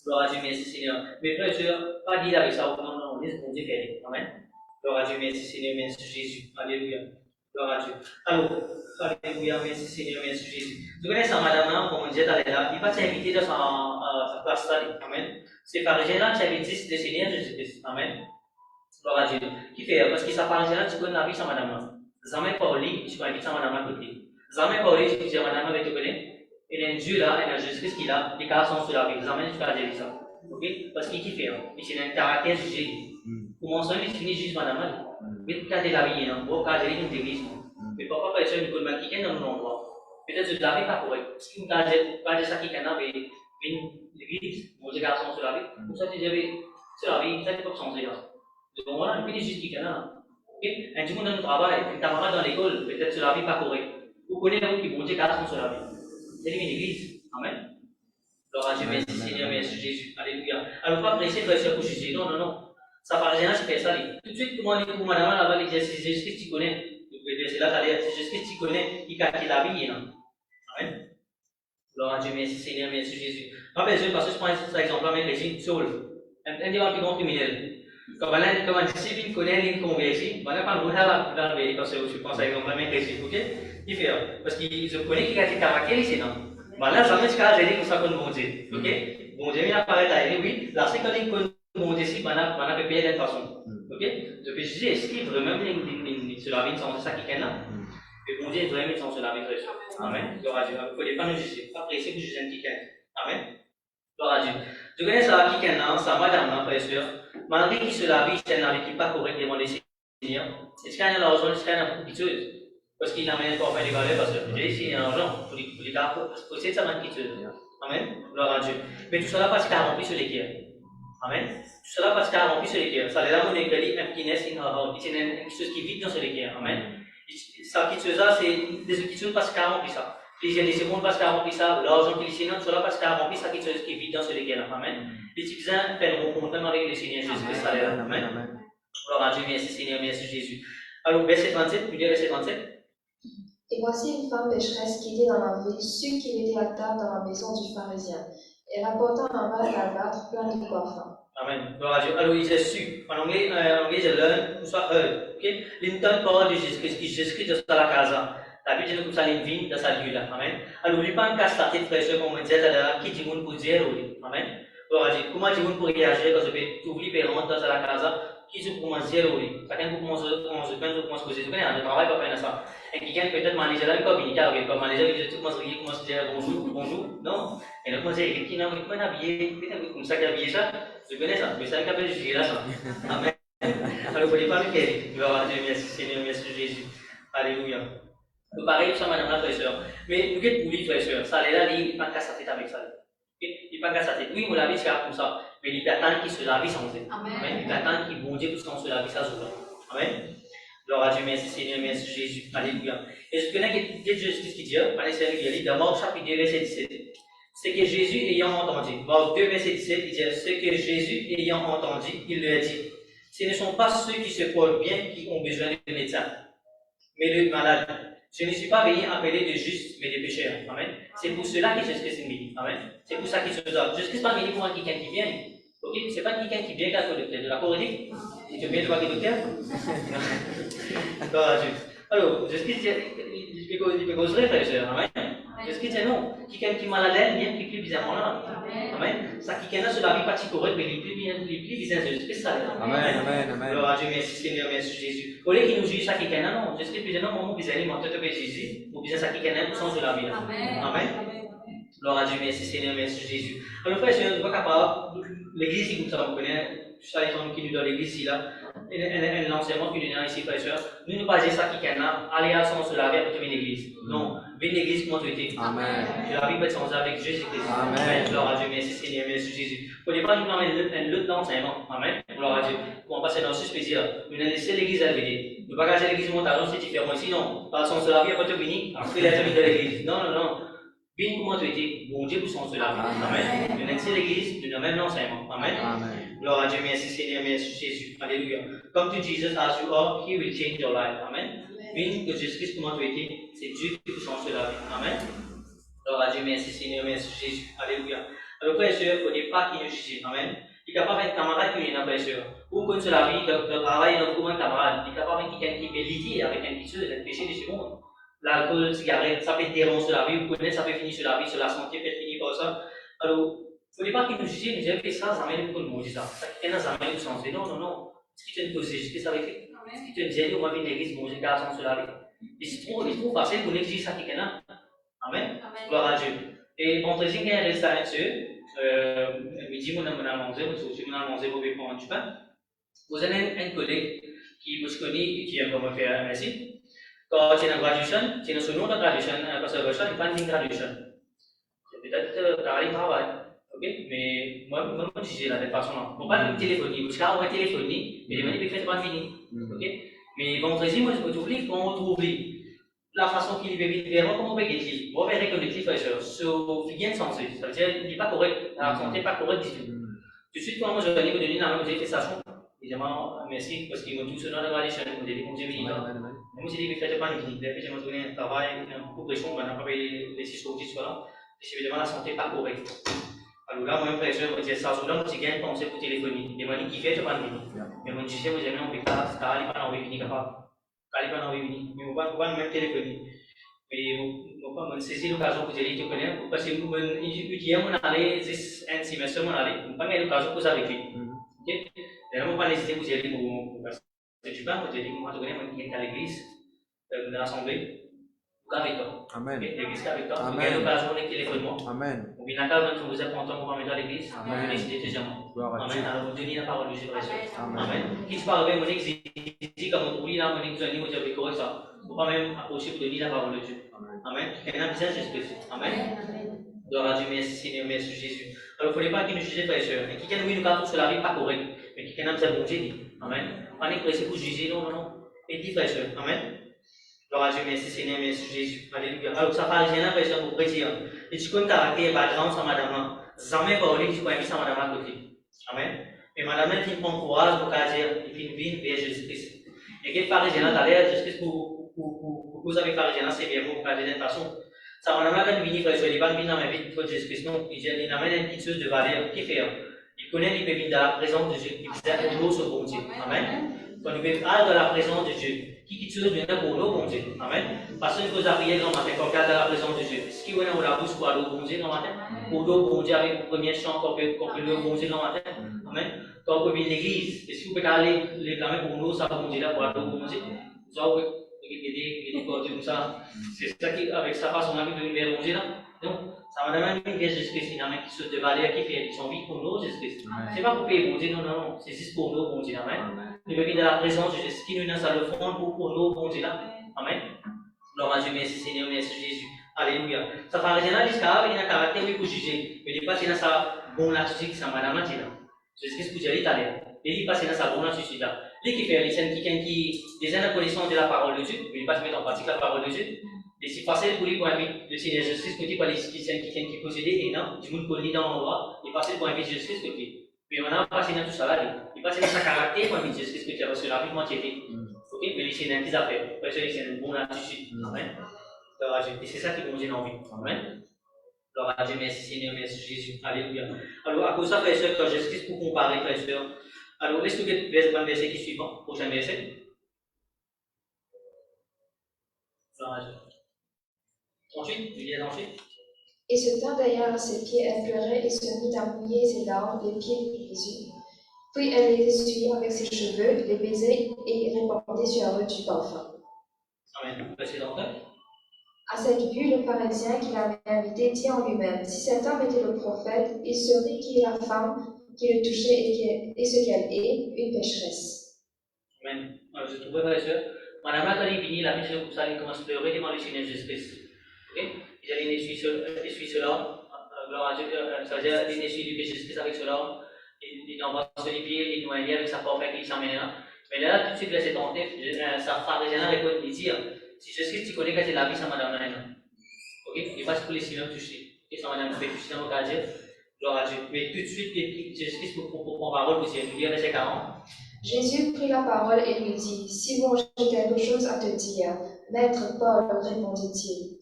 Gloire à Dieu, merci Seigneur. Mais frères et sœurs, pas dire avec ça, non, laisse bon Dieu faire, amen. Gloire à Dieu, merci Seigneur, merci Jésus, alléluia. Gloire à Dieu. Alors, alléluia, merci Seigneur, merci Jésus. Vous connaissez ça, madame, comme on disait tout à l'heure, il va t'inviter dans sa place là, amen. Ces pharisiens-là, tu invites le Seigneur Jésus-Christ, amen. Gloire à Dieu. Qui fait? Parce que ces pharisiens-là, tu connais la vie, ça, madame. Jamais parlé, tu peux inviter ça, madame, à côté. Jamais parlé, tu peux dire, madame, avec tu connais. Il y a un Dieu là, il y a un Jésus-Christ qui est là, les cas sont sur la vie. Jamais tu peux dire ça. Ok? Parce qu'il fait, il a un caractère jugé. Comment ça, il finit juste, madame. Mais quand il a vie, bon, quand il est une église. Mais pourquoi pas essayer de nous mettre quelqu'un dans nos endroits? Peut-être que je ne l'avais pas correct. Parce que quand j'ai ça qui est une église, mon garçon sur la vie, pour ça, j'avais sur la vie, ça ne peut pas changer. Donc voilà, une petite juste qui est là. Un du monde dans le travail, un camarade dans l'école, peut-être sur la vie pas correct. Vous connaissez un qui bon Dieu garçon sur la vie. C'est une église. Amen. Gloire à Dieu, merci Seigneur, merci Jésus. Alléluia. Alors, pas prêcher, frère, pour juger. Non. Ça pharisien, je fais ça. Tout de suite, pour madame là-bas, il dit c'est Jésus-Christ, tu connais. C'est là, c'est Jésus-Christ, tu connais, il a la vie. Amen. Gloire à Dieu, merci Seigneur, merci Jésus. Rappelez-vous, parce que je prends cet exemple-là, mais Jésus, Saul, un des plus grands criminels. Comme un disciple connaît une conversion, on n'a pas le droit dans le pays, parce que je pense à l'exemple-là, mais Jésus, ok? Il fait, parce qu'il se connaît qu'il a été caractère ici, non? Voilà, ça me dit que j'ai dit que ça connaît bon Dieu, ok? Bon Dieu, il apparaît là, oui, la seconde il connaît bon Dieu ici, on a fait payer d'une façon, ok? Depuis Jésus, est-ce qu'il vraiment sur la vie sans ça qui est là? Et bon Dieu, vraiment sans la vie, amen. Gloire à Dieu. Il ne faut pas nous juger, pas presser que je aime qui est. Amen. Gloire à Dieu. Je connais ça qui est là, ça madame, frère et soeur. Malgré qu'il se la vie, c'est une vie qui n'est pas correcte devant les Seigneurs. Est-ce qu'il y a de l'argent, est-ce qu'il y a une chose? Parce qu'il n'amène pas à faire des valeurs, parce que j'ai ici, il y a l'argent pour les gars, pour essayer de savoir une chose. Amen. Gloire à Dieu. Mais tout cela parce qu'il a rempli sur les cœurs. Amen. Tout cela parce qu'il a rempli sur les cœurs. Ça, les dames, on écrit emptiness in our heart. C'est une chose qui vit dans les cœurs. Amen. Ça qui se ça, c'est des choses parce qu'il a rempli ça. Les des secondes parce qu'il a rempli ça. L'argent qu'il est tout cela parce qu'il a rempli ça qui vit dans les cœurs. Amen. Les citoyens font une rencontre même avec le Seigneur Jésus-Christ. Amen. Gloire à Dieu, merci Seigneur, merci Jésus. Alors, verset 37, vous dites verset 37. Et voici une femme pécheresse qui était dans la ville, sut qu'il était à table dans la maison du pharisien. Elle apporta un vase d'albâtre plein de parfum. Amen. Gloire à Dieu. Alors, il est su. En anglais, je learn, ou soit heard. Ok? L'interne parole de Jésus-Christ, qui Jésus-Christ dans la casa. La Bible dit comme ça, une vie dans sa lieu là. Amen. Alors, il pas un casse la tête, frère, comme on disait tout à l'heure, qui dit pour dire, oui. Amen. Gloire à Dieu. Comment dit pour réagir quand tu oublies de rentrer dans la casa? Qui se commence à dire, oui. Chacun commence à poser. Tu connais, on travaille pas faire ça. Et quelqu'un peut-être manager là, comme il y comme manager, il dit, commence à dire bonjour. Non. Et donc, moi, j'ai quelqu'un qui m'a habillé, comme ça, qui a habillé ça. Je connais ça, mais ça ne juger là, ça. Amen. Alors, il ne faut pas le faire. Gloire à Dieu, merci Seigneur, merci Jésus. Alléluia. Donc, pareil, ça, madame la frère et soeur. Mais, vous êtes pour lui, frère et soeur, ça, là, il n'est pas cassé sa tête avec ça. Il n'est pas cassé sa tête. Oui, mon avis, c'est comme ça. Mais il attend qu'il se lave sans tête. Amen. Il attend qu'il bon Dieu pour qu'on se lave sans tête. Amen. Gloire à Dieu, merci Seigneur, merci Jésus. Alléluia. Et je connais que Jésus qui dit, il dit, d'abord, chapitre 2, verset 17. Ce que Jésus ayant entendu, dans 2 verset 17, il dit, ce que Jésus ayant entendu, il leur dit, ce ne sont pas ceux qui se portent bien qui ont besoin de médecin, mais le malade. Je ne suis pas venu appeler de justes, mais de pécheurs. Amen. C'est pour cela que Jésus-Christ est venu. Amen. C'est pour ça qu'il se donne. Jésus-Christ n'est pas venu pour quelqu'un qui vient. Ok? Ce n'est pas quelqu'un qui vient qu'à le docteur. D'accord, dit? Tu viens de voir le docteur? Alors, Jésus-Christ il peut causer, frère et soeur. Amen. Jésus-Christ dit non. Quelqu'un qui est malade, vient qui est bizarrement là. Amen. Ça qui est là sur la vie partie correcte, mais il est plus bizarre. Jésus-Christ, ça. Amen. Gloire à Dieu, merci Seigneur, merci Jésus. Au lieu qu'il nous juge ça qui est là, non. Jésus-Christ dit non, mon bizarre, moi, tu peux Jésus. Mon bizarre, ça qui est là, pour sens de la vie. Amen. Gloire à Dieu, merci Seigneur, merci Jésus. Alors, frère et soeur, nous sommes capables, l'église, comme ça, on connaît, ça, les gens qui nous donnent l'église ici, là, l'enseignement qui nous donne ici, frère et soeur, nous ne pas dire ça qui est là, aller à son se laver après tu viens l'église. Non, viens l'église pour traiter. Amen. Tu la vie peut être sans avec Jésus-Christ. Amen. Gloire à Dieu, merci Seigneur, merci Jésus. Pour ne pas nous donner une lutte d'enseignement. Amen. Gloire à Dieu. Pour en passer dans ce spécial, nous allons laisser l'église à l'église. Nous ne pas cacher l'église montage, c'est différent. Sinon, par son se laver après tu viens, après il a terminé de l'église. Non. Viens comment tu étais, bon Dieu pour son se laver. Amen. Nous allons laisser l'église, nous avons même l'enseignement. Amen. Gloire à Dieu, merci Seigneur, merci Jésus. Alléluia. Come to Jesus as you are, He will change your life. Amen. Viens que Jésus-Christ, comment tu étais, c'est Dieu qui vous change la vie. Amen. Gloire à Dieu, merci Seigneur, merci Jésus. Alléluia. Alors, frère et soeur, il ne faut pas qu'il nous juge. Amen. Il est capable d'être camarade qui est un frère et soeur. Ou comme la vie, de travail dans un camarade. Il est capable d'être quelqu'un qui est lié avec un petit peu, le péché du second. L'alcool, la cigarette, ça peut déranger sur la vie. Vous connaissez, ça peut finir sur la vie, sur la santé, peut finir par ça. Alors, il ne faut pas qu'il nous juge, mais j'ai fait ça, ça mène beaucoup de monde. Ça mène du sens. Non. Ce qui est une cause, c'est ce que ça veut dire. Ce qui est une diète, on va venir l'église, manger garçon sur la vie. Et c'est trop facile pour négliger ça qui est là. Amen. Gloire à Dieu. Et vendredi, il y a un restaurant dessus. Midi, on a mangé, on a mangé, vous pouvez prendre du pain. Vous avez un collègue qui vous connaît et qui aime vraiment faire un merci. Quand tu as une graduation, tu as un nom de graduation, parce que il n'y a pas de graduation. C'est peut-être travail. Ok, mais moi, je dis de cette façon-là. On ne peut pas téléphoner, parce qu'on va téléphoner, mais les manipulations ne sont pas finies. Ok, mais vendredi, moi, je t'oublie, quand on oublie la façon qu'il est vraiment comment on peut guérir. Vous verrez que le clip est sur figure sensée. Ça veut dire qu'il n'est pas correct, la santé n'est pas correcte du tout. Tout de suite, quand moi je vais donner la manifestation, Évidemment, merci parce qu'ils m'ont tous donné la validation. Ils m'ont dit, mon Dieu, il va. Moi, j'ai dit, il fait pas une vie. Depuis, j'ai donné un travail, beaucoup de pression, maintenant, pas les 6 jours, 10 là. Et c'est évidemment la santé pas correcte. Alors là, moi, frère, je me dis, ça, là, je gagne penser pour téléphoner. Et moi, qui fait, je pas de vie. Mais moi, je sais, vous avez un peu ça, ça allait pas dans le venir capable. Ça allait pas dans le venir. Mais on va même téléphoner. Mais on va saisir l'occasion pour dire, tu connais, parce que vous, hier, on allait, un semestre, on allait, on va mettre l'occasion pour ça avec lui. Ok? D'ailleurs, on va laisser vous y aller pour passer du pain, vous allez, moi, je connais, moi, qui est à l'église, de l'assemblée. Avec toi. Amen. L'église avec toi. Amen. Vous avez l'occasion de téléphoner. Amen. Ou bien d'accord, quand vous êtes content, vous remettez à l'église. Amen. Vous décidez deuxièmement. Gloire à Dieu. Amen. Alors vous donnez la parole de Dieu, frère. Amen. Amen. Qui se parle, mon dit comme on oublie là, mon vous allez vous avez correct ça. Vous pas même approcher pour donner la parole de Dieu. Amen. Et un visage Jésus-Christ. Amen. Gloire à Dieu, merci Seigneur, merci Jésus. Alors il ne faut pas qu'il nous juge, frère et sœurs. Et qui nous nous gâteau sur la vie pas correct. Mais qui nous a bon Dieu dit. Amen. On est pressé pour juger, non, non, non. Et dit, frère et sœurs. Amen. Gloire à Dieu, merci Seigneur, merci Jésus. Alléluia. Alors, ça parle rien à faire pour préciser. Et tu connais le caractère, background, ça, madame. Jamais parler, tu connais ça, madame, à côté. Amen. Mais madame, elle prend courage pour dire, il fait une vie vers Jésus-Christ. Et quel pharisien d'aller Jésus-Christ pour vous avez pharisien, c'est bien vous, pour dire d'une façon. Ça, madame, quand il vient, frère, il va venir dans ma vie pour Jésus-Christ. Non, il amène une petite chose de valeur. Qui fait? Il connaît, il peut venir dans la présence de Dieu. Il peut pour nous sur bon Dieu. Amen. Quand nous venons dans la présence de Dieu, qui chose vient pour nous, bon Dieu. Amen. Parce que nous avons prié grand matin, quand on regarde dans la présence de Dieu. Ce qui vient dans la bouche pour aller au bon Dieu grand matin. Pour nous, bon Dieu, avec le premier chant, quand on peut le bon Dieu grand matin. Amen. Quand on peut venir l'église, est-ce que vous pouvez aller les clamer pour nous, ça bon Dieu là, pour aller au bon Dieu. Vous avez aider pour Dieu comme ça. C'est ça qui, avec sa façon de venir vers bon Dieu là. Donc, ça va même vers Jésus-Christ, il y a un qui se de valeur qui fait son vie pour nous, Jésus-Christ. Ce n'est pas pour payer bon Dieu, non, non, non. C'est juste pour nous, bon Dieu. Amen. Nous venons dans la présence de Jésus qui nous dans le fond pour nous, bon Dieu là. Amen. Gloire à Dieu, merci Seigneur, merci Jésus. Alléluia. Ça fait rien là, jusqu'à il y a un caractère pour juger. Mais il passe dans sa bonne attitude qui s'en va dans la matinée. Jésus-Christ pour dire l'Italien. Il passe dans sa bonne attitude là. Lui qui fait les scènes qui déjà la connaissance de la parole de Dieu, mais il passe mettre en pratique la parole de Dieu. Et c'est facile pour lui pour inviter le Seigneur Jésus-Christ, qui dit pas les scènes qui possédaient et non, du monde connu dans l'endroit, il passe pour inviter Jésus-Christ côté. Mais on a passé dans tout ça là, il passe dans sa caractère pour inviter Jésus-Christ côté, parce que la vie moitié fait. Ok, mais il s'est dans des affaires, parce que c'est une bonne attitude. Amen. Gloire à Dieu. Et c'est ça qui nous dit dans la vie. Amen. Gloire à Dieu, merci Seigneur, merci Jésus. Alléluia. Alors, à cause de ça, frère et sœur, quand Jésus-Christ pour comparer, frère et sœur, alors laisse-nous le verset qui suit, prochain verset. Gloire à Dieu. Ensuite, je lis ensuite. Et se tint d'ailleurs à ses pieds, elle pleurait et se mit à mouiller ses larmes les pieds de Jésus. Puis elle les essuyait avec ses cheveux, les baisait et répandait sur eux du parfum. Amen. Précédente. À cette vue, le pharisien qui l'avait invité dit en lui-même, si cet homme était le prophète, il saurait qui est la femme qui le touchait et ce qu'elle est, une pécheresse. Amen. Alors, je trouvais, frère et sœur, madame là, quand il finit, la mission comme ça, il commence à pleurer devant le Seigneur Jésus-Christ. Ok? Il a essuie cela, gloire à Dieu, ça veut dire il essuie du péché Jésus-Christ avec cela, il envoie sur les pieds, il noie avec sa propre qui s'emmène là. Mais là, tout de suite, verset 39, sa pharisien répond, il dit, si Jésus-Christ, tu connais quand c'est la vie, ça madame là. Ok? Il passe pour les signes touchés. Et ça madame fait toucher dans le cas de Dieu, gloire à Dieu. Mais tout de suite, Jésus-Christ pour prendre parole pour dire, nous lire verset 40. Jésus prit la parole et lui dit, Simon, j'ai quelque chose à te dire. Maître Paul, répondit-il.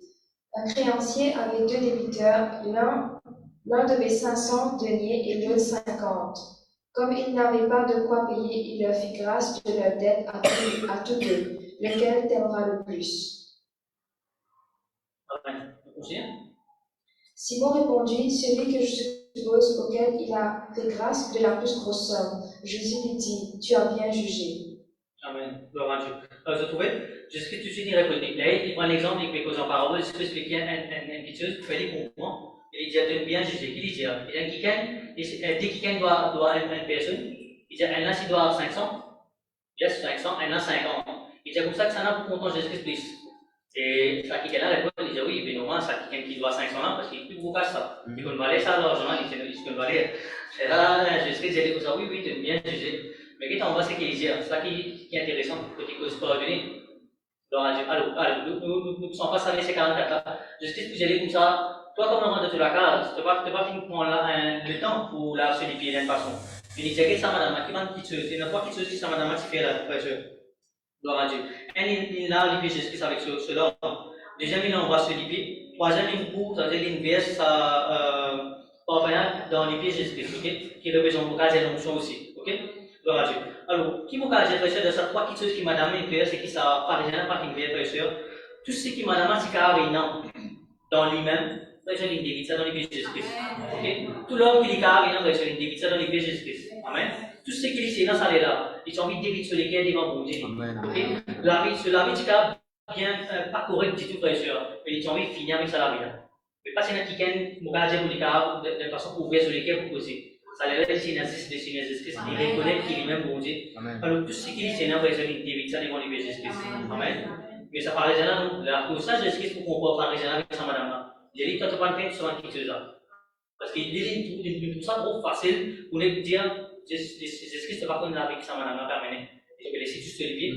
Un créancier avait 2 débiteurs, l'un devait 500 deniers et l'autre 50. Comme ils n'avaient pas de quoi payer, il leur fit grâce de leur dette à tous deux, lequel t'aimera le plus. Amen. On continue. Simon répondit, celui que je suppose auquel il a fait grâce de la plus grosse somme. Jésus lui dit, tu as bien jugé. Amen. Gloire à Dieu. Alors, vous trouvez, Jésus-Christ tout de suite, il répond. Là, il prend l'exemple, il fait cause en parole, Jésus-Christ fait qu'il y a une petite chose, il fait les comprendre. Il dit, tu as bien jugé. Il dit, dès que quelqu'un doit une personne, il dit, un là, s'il doit 500, il a 500, un là, 50. Il dit, comme ça que ça n'a pas pour content Jésus-Christ plus. Et ça, quelqu'un là répond, il dit, oui, mais normalement, ça, quelqu'un qui doit 500 là, parce qu'il ne peut pas cacher ça. Il peut valer ça, l'argent, il peut valer. Et là, Jésus-Christ dit comme ça, oui, tu as bien jugé. Mais quand on voit ce qu'il dit, c'est ça qui est intéressant, côté cause pardonnée. Alors, nous ne sommes pas savés ces 44 là. Jésus-Christ, vous allez comme ça, toi, comme on rentre de la case, tu ne vas pas finir prendre le temps pour la se les pieds d'une façon. Il dit que ça madame qui m'a quitté, il n'a pas quitté ça madame qui fait la frère. Gloire à Dieu. Et il a livré Jésus avec cela. Deuxième, il envoie ce livre. Troisième, il pour, c'est-à-dire l'inverse, ça parvient dans les pieds Jésus-Christ, qui représente le cas de l'onction aussi. Ok? Gloire à Dieu. Alors, qui m'a dit, frère, de ça, trois petites choses qui m'a donné, c'est qui ça, par exemple, pas qu'il vient, frère, tout ce qui m'a donné, c'est carré, non, dans lui-même, frère, il dit ça dans les pieds Jésus-Christ. Ok? Tout l'homme qui est carré, non, frère, il dit ça dans les pieds Jésus-Christ. Amen. Tout ce qui est ici, dans ça, là, ils ont envie de dire sur lesquels ils vont bouger. Ok? La vie, bien pas correct du tout, frère, mais ils ont envie de finir avec ça, la vie. Mais pas si on a quelqu'un qui m'a dit de façon ouverte sur lesquels vous posez. Ça les reste synergistes, ils reconnaissent qu'il est même bon Dieu. Alors tout ce qui est Seigneur, frère, il évite ça devant les Jésus-Christ. Amen. Mais ça parle de là, pour ça, Jésus-Christ, pour qu'on puisse parler avec ça, madame. J'ai dit, quand tu parles de ça, quelque chose. Parce qu'il dit tout ça trop facile pour nous dire, Jésus-Christ, tu vas connaître avec ça, madame, permanent. Je vais laisser juste le vide,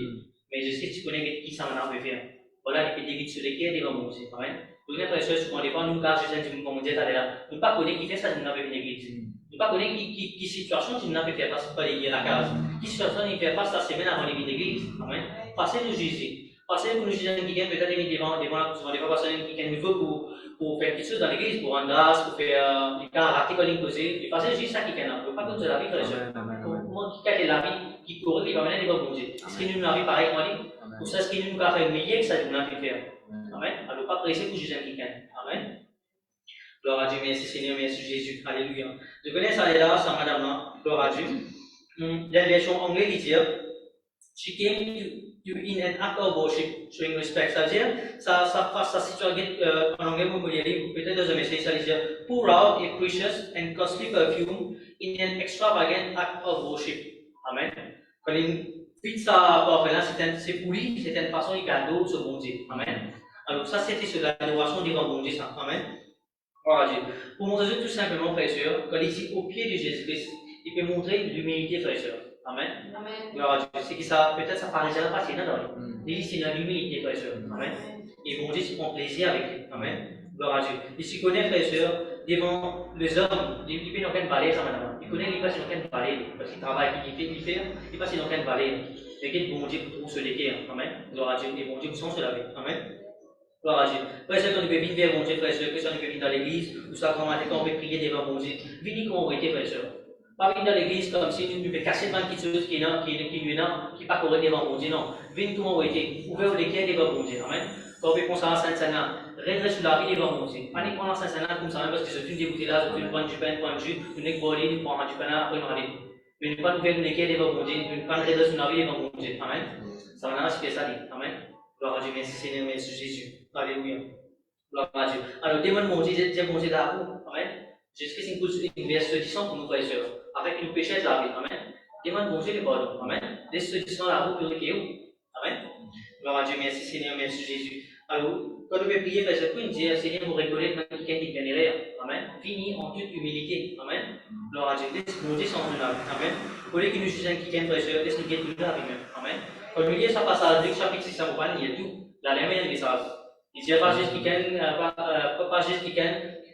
mais Jésus-Christ, tu connais qui ça, madame, veut faire. Voilà, il peut dire sur lesquels il va manger. Amen. Vous n'êtes pas sûr, souvent, des fois, nous, quand Jésus, comme on dit tout à l'heure, nous ne pas connaître qui fait ça, nous n'avons pas l'église. Nous ne pas connaître qui situation, nous n'avons pas face à la case. Qui situation, il fait face la semaine avant l'église. Amen. Passez nous juger. Passez pour nous juger qui vient peut-être devant des personnes qui viennent nouveau pour faire quelque chose dans l'église, pour rendre grâce, pour faire des cas articles imposés. Et passez juste ça qui vient. Il ne faut pas toute la vie, frère. Comment qui a la vie qui corrige, il va mener des bons bouger. Est-ce qu'il nous a vu pareil, moi, ou ça, est-ce qu'il nous a fait meilleur que ça, nous a fait faire. Amen. Alors, pas presser pour juger quelqu'un. Amen. Gloire à Dieu, merci Seigneur, merci Jésus. Alléluia. Je connais ça là, ça madame là. Gloire à Dieu. La version anglaise dit she came to in an act of worship, showing respect. C'est-à-dire, ça situe en anglais, vous pouvez lire, peut-être dans un message, ça dit pour out a precious and costly perfume in an extravagant act of worship. Amen. Quand il fait ça, c'est pour lui, c'est une façon de cadeau ce bon Dieu. Amen. Alors, ça, c'était sur l'adoration du grand bon Dieu, ça. Amen. Gloire à Dieu. Pour montrer tout simplement, frère et sœurs, quand il est au pied de Jésus-Christ, il peut montrer l'humilité, frère et sœurs. Amen. Gloire à Dieu. C'est que ça, peut-être ça paraît déjà pas, c'est dans lui. Il c'est dans l'humilité, frère et sœurs. Amen. Et bon Dieu se prend plaisir avec lui. Amen. Gloire à Dieu. Il se connaît, frère et sœurs, devant les hommes. Il peut dans quel balai, ça, madame. Il connaît, il passe dans quel balai. Parce qu'il travaille, il passe dans quel balai. Et qu'il bon Dieu pour se léguer. Amen. Gloire à Dieu. Et bon Dieu pour se laver. Amen. Gloire à Dieu. Frère et sœurs, quand on peut venir vers bon Dieu, frère et sœurs, que ça on peut venir dans l'église, ou ça, quand on peut prier devant bon Dieu, venez comme on était, frère et sœurs. Pas venir dans l'église comme si nous pouvons casser le qui chose qui est là, qui n'est pas correct devant bon Dieu, non. Venez comme on était, ouvrez les cœurs devant bon Dieu. Amen. Quand on peut penser à Saint-Sana, redresse sur la vie devant bon Dieu. Pas prendre Saint-Sana comme ça, parce que c'est une dégoûtée là, c'est une prendre du pain, prendre du jus, nous n'est pas aller, nous prendre du pain là, après nous aller. Mais nous pas ouvrir les cœurs devant bon Dieu, nous pas redresse sur la vie devant bon Dieu. Amen. Ça va c'est ça dit. Amen. Gloire à Dieu, merci Seigneur, merci Jésus. Alléluia. Gloire à Dieu. Alors, demande mon Dieu, j'ai mon Dieu d'avant. Amen. Jésus-Christ nous une verset 10 pour nous, frères et sœurs. Avec nous péchés de la vie. Amen. Demande mon Dieu le pardon. Amen. Laisse ce 10 là pour purifier. Amen. Gloire à Dieu, merci Seigneur, merci Jésus. Alors, quand nous prions, frères et sœurs, nous dire Seigneur, vous reconnaître même quelqu'un qui vient derrière. Amen. Fini en toute humilité. Amen. Gloire à Dieu. Laisse mon Dieu sans nous. Amen. Pour les qui nous jugent quelqu'un, frères et sœurs, laisse nous guérir tout la vie même. Amen. Quand nous lisons ce passage, Luc chapitre 6, ça vous parle, il y a tout. La même message. Il dit pas juste quelqu'un,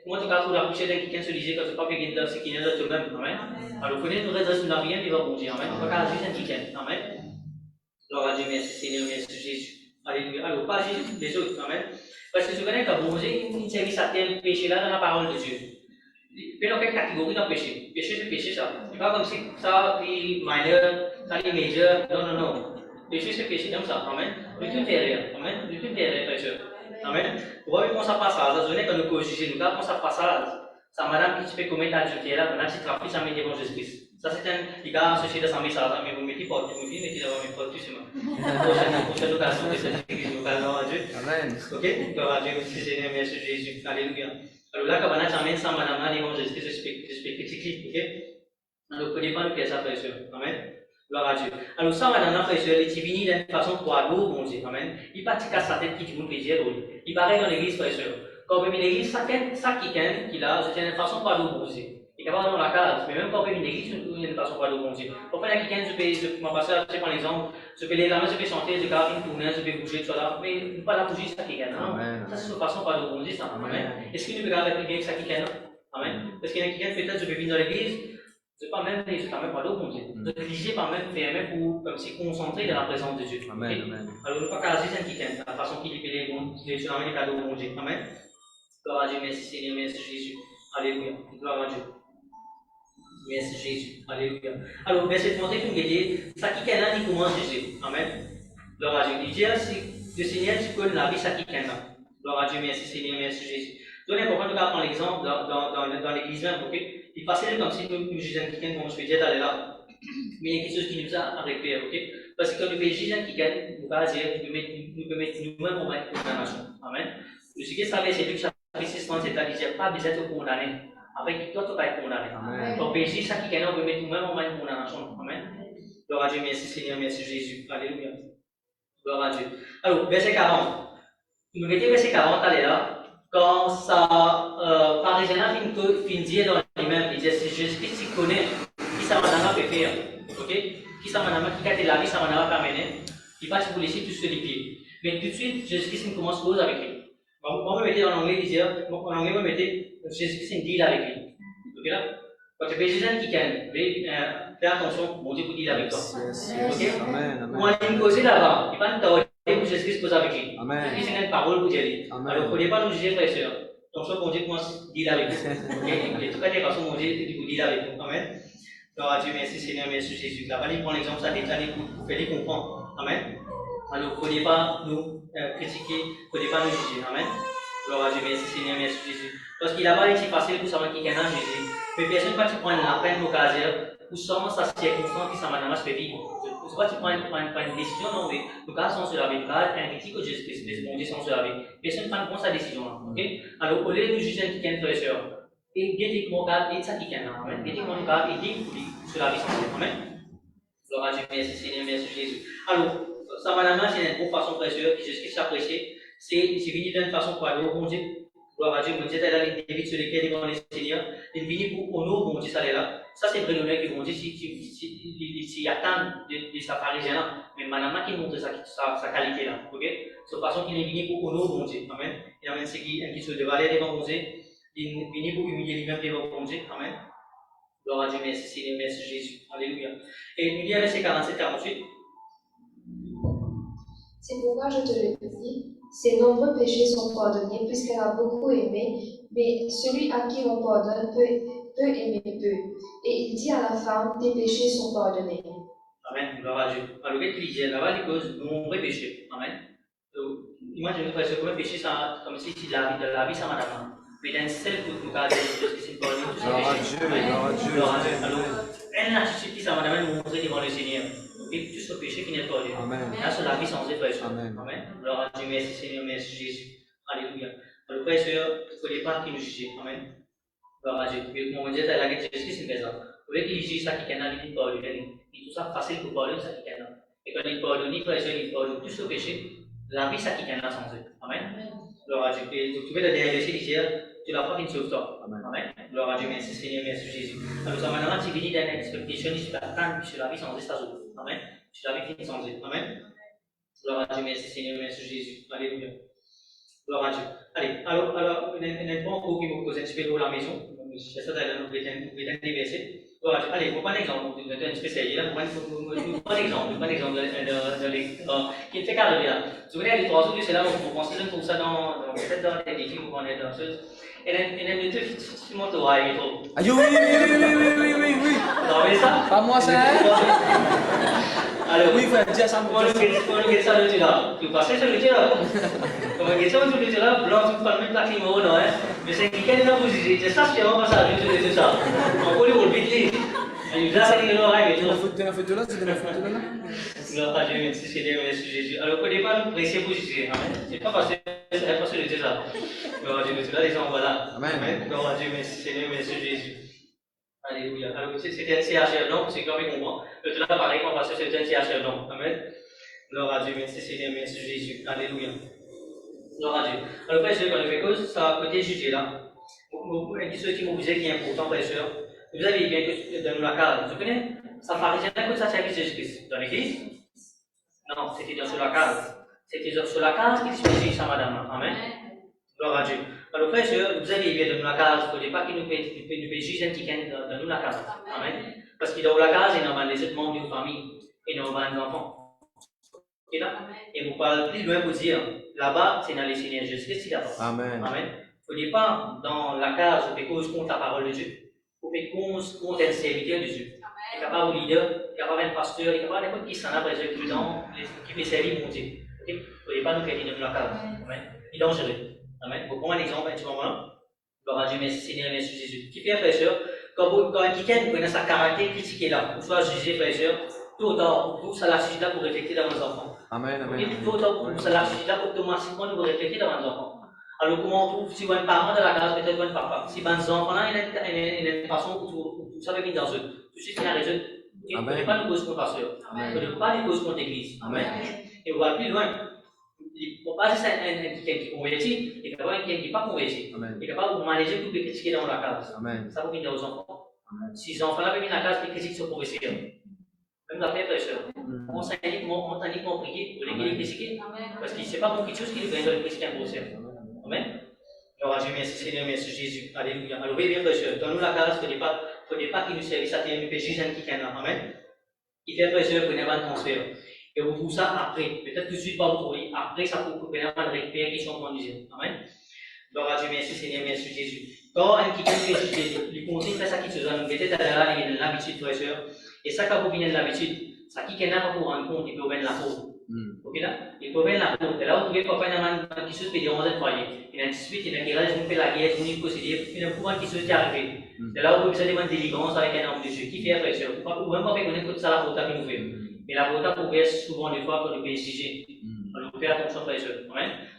moi, en tout cas, pour la bouche d'un quelqu'un se disait que ce n'est pas quelqu'un d'autre, c'est quelqu'un d'autre même. Amen. Alors, vous connaissez, nous redressons la rien, il va bon Dieu. Amen. On va pas juste un quelqu'un. Amen. Gloire à Dieu, merci Seigneur, merci Jésus. Alléluia. Alors, pas juste les autres. Amen. Parce que je connais que bon Dieu, il s'agit de certains péchés là dans la parole de Dieu. Mais dans quelle catégorie dans le péché? Péché, c'est péché, ça. C'est pas comme si ça, est mineur, ça, est majeur. Non, non, non. Péché, c'est péché comme ça. Amen. Le tout est rien. Amen. Le tout est rien, frère et sœur. Amen. Vous voyez comment ça passe là? Ça donne quand nous pouvons juger, nous comment ça passe là? Ça, madame qui fait commettre adultère là, maintenant, si trafic, ça met devant Jésus-Christ. Ça, c'est un gars associé de sa message, mais vous mettez pas, vous mettez devant mes potes, tout simplement. Prochaine occasion, c'est une occasion à Dieu. Amen. Ok? Gloire à Dieu, merci Seigneur, merci Jésus. Alléluia. Alors là, quand on a jamais ça, madame là, devant Jésus-Christ, c'est ok? Alors, vous ne pouvez pas nous faire ça, frère et sœur. Amen. Gloire à Dieu. Alors ça, madame la frère et sœur, il est venu d'une façon pour adorer mon Dieu. Amen. Il pas casse sa tête qui dit vous plaisir. Il paraît dans l'église, frère et sœur. Quand on vient l'église, ça qui là, c'est une façon pour adorer mon Dieu. Il est capable dans la case, mais même quand on vient l'église, il y a une façon pour adorer mon Dieu. Quand on vient quelqu'un, je m'en passe, je prends l'exemple, je peux les mains, je peux chanter, je peux une tournée, je peux bouger, tout ça, mais pas la bouger, ça qui est non. Ça, c'est une façon pour adorer mon Dieu, ça. Amen. Est-ce qu'il nous peut garder bien que ça qui est non? Amen. Parce qu'il y a quelqu'un, peut-être, je peux venir dans l'église. C'est pas même les pas même pas l'eau, bon Dieu. Donc, l'IG pas même fermé pour comme si concentrer dans la présence de Dieu. Amen, Okay? amen. Alors, nous pas qu'à agir qui la façon qu'il est les cadeaux de mon Dieu. Amen. Gloire à Dieu, merci Seigneur, merci Jésus. Alléluia. Gloire à Dieu. Merci Jésus. Alléluia. Alors, verset 30, vous me dites, ça qui est là, il commence Jésus. Amen. Gloire à Dieu. Il dit, si le Seigneur, tu peux la vie, ça qui est là. Gloire à Dieu, merci Seigneur, merci Jésus. Donc, important de prendre l'exemple dans l'église là, ok? Il passait comme si nous jugeons quelqu'un, comme je vais dire d'aller là. Mais il y a quelque chose qui nous a arrêté, ok? Parce que quand nous jugeons quelqu'un, nous va dire, nous pouvons mettre nous-mêmes en condamnation. Amen. Le sujet, ça va, c'est Luc chapitre 6, c'est-à-dire pas besoin de condamner. Après, toi, tu vas être condamné. Donc, péché, ça qui est là, on peut mettre nous-mêmes en condamnation. Amen. Gloire à Dieu, merci Seigneur, merci Jésus. Alléluia. Gloire à Dieu. Alors, verset 40. Nous mettez verset 40, allez là. Quand ça, pharisien fin dire dans lui-même, il dit, c'est Jésus-Christ qui connaît, qui ça m'a fait faire, ok? Qui ça m'a qui a été la vie, ça m'a amené, il va te laisser tout sur les pieds. Mais tout de suite, Jésus-Christ commence cause avec lui. Bon, on va mettre en anglais, il dit, en anglais, on va mettre Jésus-Christ deal avec lui. Ok là? Quand tu fais Jésus qui gagne, fais attention, mon Dieu pour deal avec toi. Ok? Amen, On va lui causer là-bas, il va nous dire, pour Jésus-Christ cause avec lui. Amen. Il y a une parole pour dire. Amen. Alors, il ne faut pas nous juger, frères et sœurs. Donc, soit mon Dieu commence à dire avec vous. Et tout cas, des façons, mon Dieu, il vous dit avec vous. Amen. Gloire à Dieu, merci Seigneur, merci Jésus. La Valie prend l'exemple, ça détaille pour faire les comprendre. Amen. Alors, il ne faut pas nous critiquer, il ne faut pas nous juger. Amen. Gloire à Dieu, merci Seigneur, merci Jésus. Parce qu'il a pas été facile pour savoir qui est un Jésus. Mais personne ne va prendre la peine d'occasion pour seulement sa circonstance qui s'en va se vivre. C'est pas tu prends une décision, non, mais le cas sont sur la vie, un critique que Jésus-Christ, mon Dieu, sont sur la vie. Personne ne prend sa décision. Ok? Alors, au lieu de juger qui est un frère et sœur, et guettez-moi garde, et ça qui est un amen. Guettez-moi garde, et dit sur la vie sans Dieu. Amen. Gloire à Dieu, merci Seigneur, merci Jésus. Alors, ça va la c'est une bonne façon, frère et sœur, qui Jésus-Christ apprécié. C'est venu d'une façon pour aller au bon Dieu. Gloire à Dieu, mon Dieu, elle a les débites sur lesquels ils vont les Seigneur. Il vient pour honorer bon Dieu, ça est là. Ça, c'est vrai l'honneur que bon Dieu, s'il attend de sa pharisien là, mais madame qui montre sa qualité là. Ok? De façon qu'il est venu pour honorer bon Dieu. Amen. Il amène ce qui se dévalait devant bon Dieu. Il est venu pour humilier lui-même devant bon Dieu. Amen. Gloire à Dieu, merci Seigneur, merci Jésus. Alléluia. Et nous lisons verset 47-48. C'est pourquoi je te le dis, ses nombreux péchés sont pardonnés puisqu'elle a beaucoup aimé, mais celui à qui on pardonne peut aimer peu. Et il dit à la femme, tes péchés sont pardonnés. Amen. Gloire à Dieu. Alors, il dit là-bas, il cause de nombreux péchés. Amen. Imaginez frère, comme un péché, ça, comme si la vie, ça m'a donné. Mais dans celle que nous gardons, c'est une bonne chose. Gloire à Dieu, gloire à Dieu. Gloire à Dieu. Alors, une attitude qui ça m'a donné montrer devant le Seigneur. Et tout ce péché qui n'est pas Dieu. Amen. Là, sur la vie sans frère. Amen. Amen. Gloire à Dieu, merci Seigneur, merci Jésus. Alléluia. Alors, frère et sœur, il ne faut pas qu'il nous juge. Amen. Gloire à Dieu. Mon Dieu, la guerre de Jésus, c'est une raison. Vous voyez qu'il juge ça qui est là, il dit pas lui. Il tout ça facile pour parler, ça qui est là. Et quand il pardonne, frère et sœur, il pardonne tout ce péché. La vie, ça qui est là sans eux. Amen. Gloire à Dieu. Et vous trouvez le dernier verset ici, tu l'as pas qu'il sauve toi. Amen. Gloire à Dieu, merci Seigneur, merci Jésus. Alors, ça maintenant, tu vis dans une expectation, tu vas attendre sur la vie sans eux, ça joue. Amen. Sur la vie finie sans eux. Amen. Gloire à Dieu, merci Seigneur, merci Jésus. Alléluia. Gloire à Dieu. Allez, alors, il y a un bon cours qui me pose un petit peu de la maison. Je sais que vous avez des versets. Gloire à Dieu. Allez, vous prenez l'exemple, vous êtes un spécialiste là, vous prenez l'exemple qui fait carré là. Vous voyez, les trois autres, c'est là, vous pensez pour ça peut-être dans les défis, vous prenez dans ce. Et une minute, tu montes au rail, trop. Ah, oui. Vous avez ça? Pas moi, ça. Alors, Oui, frère, dis à ça. on le ça le là. Tu passes sur le là. Comme on dit ça, on le là, blanc, tout pas même pas qui m'en a, mais c'est qui est là pour juger. C'est ça, c'est vraiment ça, c'est ça. On peut le vite. Il va s'arrêter là, avec tout. Tu as fait de là, tu as fait de là. Gloire à Dieu, merci Seigneur, merci Jésus. Alors, ne pas nous presser pour juger. Amen. C'est pas parce que c'est pas sur le Dieu là. Gloire à Dieu, nous là, les gens voilà. Amen. Gloire à Dieu, merci Seigneur, merci Jésus. Alléluia. Alors, c'était un CHR non, c'est comme on comprend. Le là, pareil, on passe sur un CHR non. Amen. Gloire à Dieu, merci Seigneur, merci Jésus. Alléluia. Gloire à Dieu. Alors, frère et sœur, quand on fait cause, ça a côté jugé là. Ceux qui m'ont dit qui est important, frère et sœur, vous avez bien que dans la case, vous connaissez ça pharisien que ça servit Jésus-Christ. Dans l'église? Non, c'était sur la case. C'était sur la case qu'il se faisait ça, madame. Amen. Gloire à Dieu. Alors, frères et sœurs, vous avez bien dans la case, il ne faut pas qu'il nous fait juger qui est dans la case. Amen. Parce que dans la case, il y a les autres membres de la famille et nos enfants. Ok là? Et vous parlez plus loin pour dire, là-bas, c'est dans les Seigneurs Jésus-Christ là-bas. Amen. Amen. Il ne faut pas dans la case, vous faites cause contre la parole de Dieu. Vous faites cause contre un serviteur de Dieu. Il n'y a pas un leader, il n'y a pas un pasteur, il n'y a pas n'importe qui s'en a besoin qui peut servir mon Dieu. Il ne faut pas nous faire dans la case. Amen. Il est dangereux. Amen. Vous prenez un exemple, un petit moment. Gloire à Dieu, merci Seigneur, merci Jésus. Qui fait, frère et sœur, quand quelqu'un connaît sa caractère critique là, ou soit jugé, frère et sœur, tout autant, vous, ça l'a suffit là pour réfléchir dans vos enfants. Amen. Amen. Tout autant, vous, ça l'a suffi là automatiquement pour réfléchir dans vos enfants. Alors, comment on trouve, si vous êtes un parent de la case, peut-être un papa, si vos enfants là, il y a une façon où tout ça va venir dans eux, tout de suite, il y a raison. Il ne faut pas nous cause contre pasteur. Il ne faut pas nous cause contre l'église. Amen. Et on va plus loin. Il ne faut pas juste quelqu'un qui est converti, il faut pas quelqu'un qui n'est pas converti. Il ne faut pas vous manager tout le critiquer dans la case. Amen. Ça vous venir aux enfants. Si les enfants là viennent dans la case, les critiques sont progressifs. Même la frère et sœur. On s'en uniquement prier pour les critiquer. Parce que ce n'est pas beaucoup de choses qui viennent de les critiquer en procès. Amen. Alors, Dieu, merci Seigneur, merci Jésus. Alléluia. Alors, oui, bien frère et sœur, dans nous la case, il ne faut pas qu'il nous serve à tenir le péché qui est là. Amen. Il fait frère et sœur, prenez un transfert. Et vous trouvez ça après. Peut-être tout de suite, pas vous trouver. Après, ça peut vous permettre de récupérer qui sont conduisés. Amen. Gloire à Dieu, merci Seigneur, merci Jésus. Quand un qui fait Jésus, il continue de faire ça qui se donne. Peut-être là, il y a l'habitude, frère et sœur. Et ça, quand vous venez de l'habitude, ça qui est là pour vous rendre compte, il peut ouvrir la peau. Ok là? Il peut ouvrir la peau. Et là, vous trouvez pas un qui se fait déranger de foyer. Il y a un suite, il y a qui reste, vous faites la guerre, vous venez posséder, il y a un pouvoir qui se fait arriver. C'est là où vous avez une délivrance avec un homme de Dieu. Qui fait, frère et sœur? Vous ne pouvez pas connaître tout ça, la faute que nous fait. Mais la faute pour vous souvent des fois pour nous exiger. Alors, vous faites attention, frère et sœur.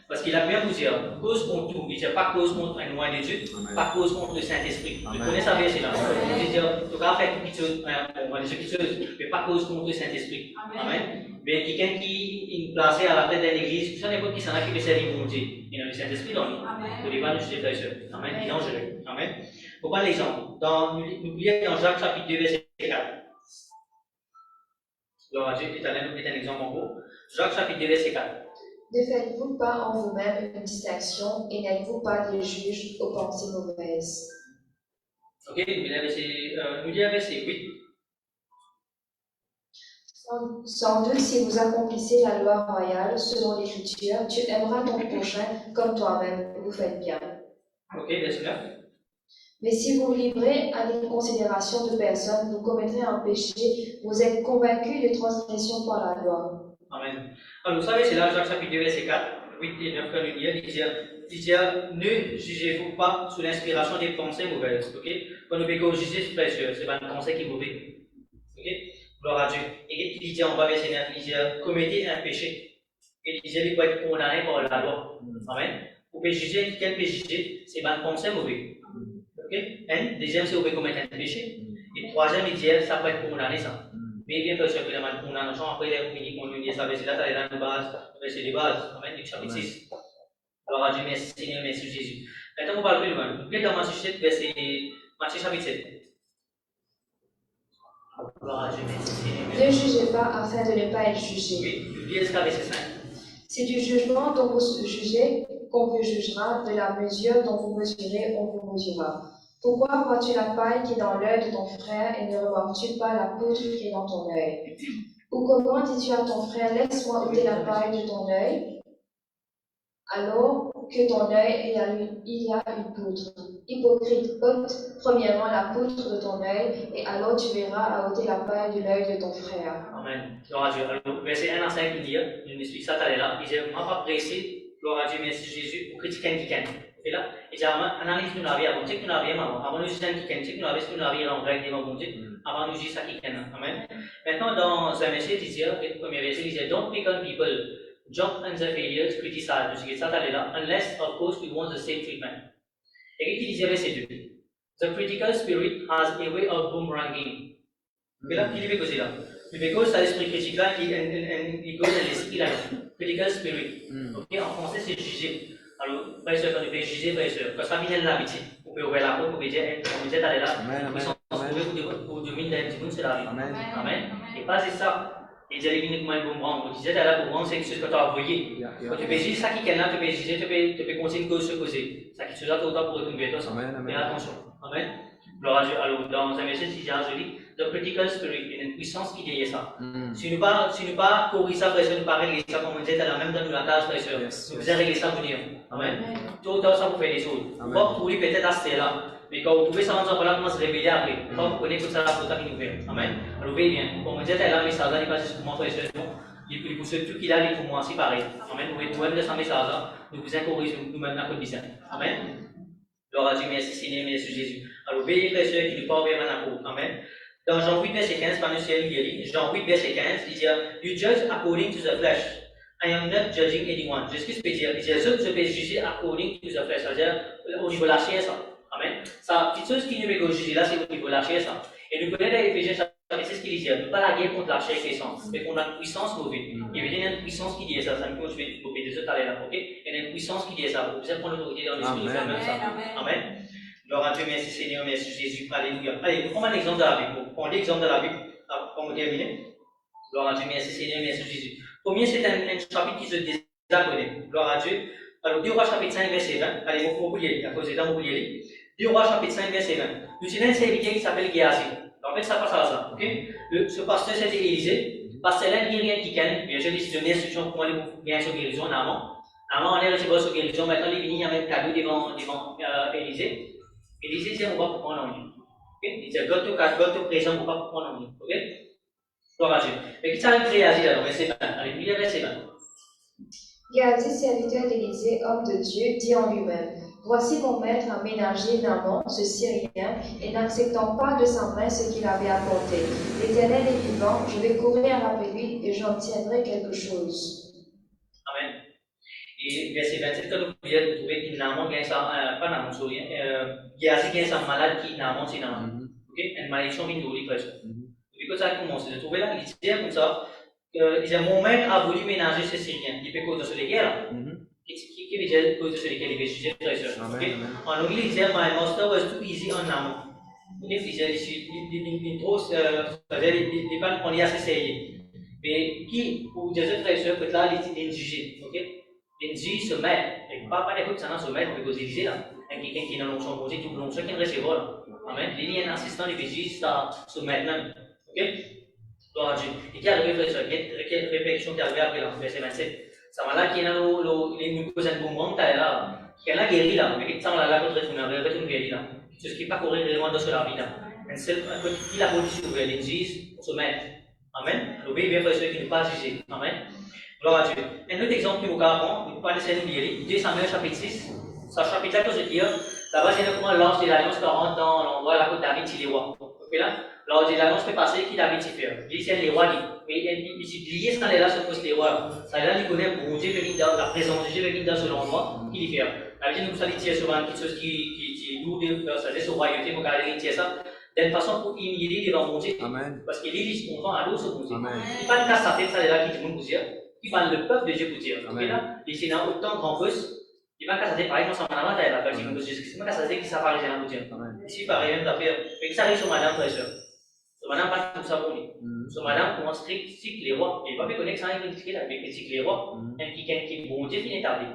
Parce qu'il a bien vous dire, cause contre tout, il ne dit pas cause contre un noyau de Dieu, pas cause contre le Saint-Esprit. Vous connaissez ça bien, c'est là. Il dit, tu vas faire quelque chose, mais pas cause contre le Saint-Esprit. Amen. Mais quelqu'un qui est placé à la tête d'une église, ça n'est pas qui s'en a qui peut servir mon Dieu. Il y a le Saint-Esprit dans lui. Vous ne devez pas nous jeter, frère et sœur. Amen. Il est dangereux. Amen. Pour prendre l'exemple, n'oubliez dans Jacques chapitre 2, verset 4. Gloire à Dieu, tout à l'heure, nous mettons un exemple en gros. Jacques chapitre 2, verset 4. Ne faites-vous pas en vous-même une distinction et n'êtes-vous pas des juges aux pensées mauvaises? Ok, nous disons verset 8. Sans doute, si vous accomplissez la loi royale selon l'Écriture, tu aimeras ton prochain comme toi-même, vous faites bien. Ok, verset 9. Mais si vous vous livrez à une considération de personnes, vous commettrez un péché, vous êtes convaincus de transgression par la loi. Amen. Alors, vous savez, c'est là, Jacques chapitre 2, verset 4, 8 et 9, quand il dit, ne jugez-vous pas sous l'inspiration des pensées mauvaises. Ok? Quand nous pouvons juger, c'est pas une pensée qui est mauvaise. Ok? Gloire à Dieu. Et il dit en bas, verset 9, il dit, commettez un péché. Et il dit, il faut être condamné par la loi. Amen. Vous pouvez juger, quel péché, c'est pas une pensée mauvaise. Ok? Deuxième, c'est vous pouvez commettre un péché. Et troisième, il dit, ça peut être condamné, ça. Mais bien sûr que la condamnation, après, il est fini, qu'on nous dit ça, c'est là, ça est dans la base, c'est les bases. Amen. Du chapitre 6. Alors, à Dieu, merci Seigneur, merci Jésus. Maintenant, on parle plus loin. Vous pouvez dans Matthieu 7, verset Matthieu chapitre 7. Alors, à Dieu, merci Seigneur. Ne jugez pas afin de ne pas être jugé. Oui, vous lisez jusqu'à verset 5. C'est du jugement dont vous jugez qu'on vous jugera, de la mesure dont vous mesurez, on vous mesurera. Pourquoi vois-tu la paille qui est dans l'œil de ton frère et ne remarques-tu pas la poudre qui est dans ton œil? Ou comment dis-tu à ton frère, laisse-moi ôter la paille de ton œil, alors que ton œil il y a une poudre? Hypocrite, ôte premièrement la poudre de ton œil, et alors tu verras à ôter la paille de l'œil de ton frère. Amen. Gloire à Dieu. Alors, verset 1 à 5, il dit, je m'explique ça tout à l'heure, il dit, on ne va pas presser, gloire à Dieu, merci Jésus, pour critiquer quelqu'un. Et là, il dit, analyse nous la vie avant, check nous la vie avant nous juger quelqu'un, check nous la vie en vrai devant mon Dieu, avant nous juger ça quelqu'un. Amen. Maintenant, dans un verset, il dit, le premier verset, il dit, don't pick on people, jump on their failures, criticize, je dis ça tout à l'heure, unless, of course, we want the same treatment. Et il disait verset 2, the critical spirit has a way of boomeranging. Et là, il dit que c'est là. Because ça l'esprit critique là, il cause l'esprit là, critical spirit. Ok, en français, c'est juger. Alors, frère et sœur, quand vous pouvez juger, frère et sœur, quand ça vient de l'habitude, vous pouvez ouvrir la porte, vous pouvez dire, on disait d'aller là, ils sont sauvés pour dominer d'un petit monde, c'est la vie. Amen. Et pas c'est ça. Il dit, il vient comme un boomerang. Il disait, la boomerang, c'est quelque chose que tu as envoyé. Quand tu peux juger ça qui est là, tu peux juger, tu peux continuer de se causer. Ça qui se joue autant pour retomber. Fais attention. Amen. Gloire à Dieu. Alors, dans un message, il dit, the critical spirit, il y a une puissance qui dit ça. Si nous pas courir ça, frère, nous pas régler ça, comme on disait, la même dans la case, frère, nous faisons régler ça pour dire. Amen. Tout ça pour faire des choses. On va trouver peut-être à ce là. Mais quand vous trouvez ça, on va commencer à se révéler après. Quand vous connaissez tout ça, la faute qui nous fait. Amen. Alors, veillez bien. Comme on disait, là, mais ça va pas juste comment faire ça. Il pour ceux qui a, il faut moi aussi pareil. Amen. Vous pouvez nous-mêmes de ce message, nous vous encourageons nous-mêmes dans le Seigneur. Amen. Gloire à Dieu, merci Seigneur, merci Jésus. Alors, veillez, frères et sœurs, qui nous parlent vraiment à court. Amen. Dans Jean 8, verset 15, par Jean 8, verset 15, il dit, You judge according to the flesh. I am not judging anyone. Qu'est-ce que je peux dire? Il dit, je peux juger according to the flesh. C'est-à-dire, au niveau de la chair, ça. Amen. Ça, petite chose qui nous peut juger là, c'est au niveau de la chair, ça. Et nous connaissons dans Éphésiens chapitre 6 ce qu'il dit. Nous pas la guerre contre la chair et sang, mais contre la puissance mauvaise. Il y a une puissance qui dit ça. Ça me je vais vous péter tout à l'heure, ok? Il y a une puissance qui dit ça. Vous pouvez prendre l'autorité dans l'esprit de faire même ça. Amen. Gloire à Dieu, merci Seigneur, merci Jésus. Alléluia. Allez, nous prenons un exemple de la Bible. Nous prenons l'exemple de la Bible pour terminer. Gloire à Dieu, merci Seigneur, merci Jésus. Premier, c'est un chapitre qui se désabonne. Gloire à Dieu. Alors, 2 Rois chapitre 5, verset 20. Allez, vous pouvez lire. À cause de temps, vous pouvez lire. 2 Rois chapitre 5, verset 20. Nous avons un serviteur qui s'appelle Géasi. En fait, ça passe à ça. Okay? Ce pasteur, c'était Élisée. Pasteur là, il n'y a rien qui gagne. Bien sûr, il donné instruction pour aller gagner sa guérison en amont. Avant, on est reçu sa guérison. Maintenant, il est venu avec un cadeau devant Élisée. Élisée dit, on va pour prendre en ligne. Il dit, God te présent, on va pour prendre en ligne. Ok? Gloire à Dieu. Mais qui ça a créé Géasi alors? Verset 20. Allez, lisez verset 20. Géasi, serviteur d'Élisée, homme de Dieu, dit en lui-même, Voici mon maître a ménagé Naaman, ce Syrien, et n'acceptant pas de sa main ce qu'il avait apporté. L'Éternel est vivant, je vais courir après lui et j'obtiendrai quelque chose. Amen. Et verset 27, quand vous pouvez trouver que Naaman gagne ça, pas Naaman, Géasi gagne sa malade qui Naaman, c'est Naaman. Ok? Une malédiction qui nous lit presque. Et quand ça a commencé, de trouver là, il dit comme ça, il dit, mon maître a voulu ménager ce Syrien. Il peut cause de ce guerre. Qui veut dire cause de ce qu'il veut juger très sûr. En anglais, il dit, my master was too easy on Naaman. Il dit, il pas on y a essayé. Mais qui, pour dire très sûr, que là, il est jugé. Il dit, se met, et pas d'écoute, ça n'a se met, on peut causer Élisée là. Et quelqu'un qui est dans l'onction posée, tout l'onction qui est recevoir. Amen. Il y a un assistant, il veut juste se mettre même. Ok? Gloire à Dieu. Et qui arrive, frère, il y a une réflexion qui arrive après là, verset 27. Ça va là qui est dans les cousins de boomerang, là, qui est là guéri là, mais qui ça va là contre retourne guéri là. C'est ce qui n'est pas courir réellement dans la vie là. Un seul, il a voulu s'ouvrir les juges pour se mettre. Amen. L'obéir bien frère qui ne pas juger. Amen. Gloire à Dieu. Un autre exemple que vous avons, vous pouvez laisser nous lire. 2 Samuel chapitre 6. C'est un chapitre là que je dis, là-bas c'est comment l'ange de l'alliance qui rentre dans l'endroit là que David il est roi. Ok là? L'ange de l'alliance fait passer qui David il fait. Il dit les rois mais il dit lié ça là sur poste les rois. Ça là il connaît pour Dieu venir dans la présence de Dieu venir dans ce endroit qu'il y fait. La Bible nous ça dit souvent quelque chose qui nous ça dit sur royauté pour garder dire ça d'une façon pour humilier devant mon Dieu. Parce qu'il dit qu'on prend à l'eau sur mon Dieu. Il pas casse sa tête ça là qui dit mon Dieu. Il parle le peuple de Dieu pour dire. Ok là? Il c'est dans autant grand poste. Il va casser par exemple sur madame elle va faire Jésus Christ. Il va casser qui ça parle déjà pour dire. Ici pareil même d'affaire. Mais ça arrive sur madame frère. So, madame pas tout ça pour lui. So, madame commence à critiquer les rois. Il ne va pas connaître ça, il critiquer la critique les rois. Qui bon Dieu qui est établi.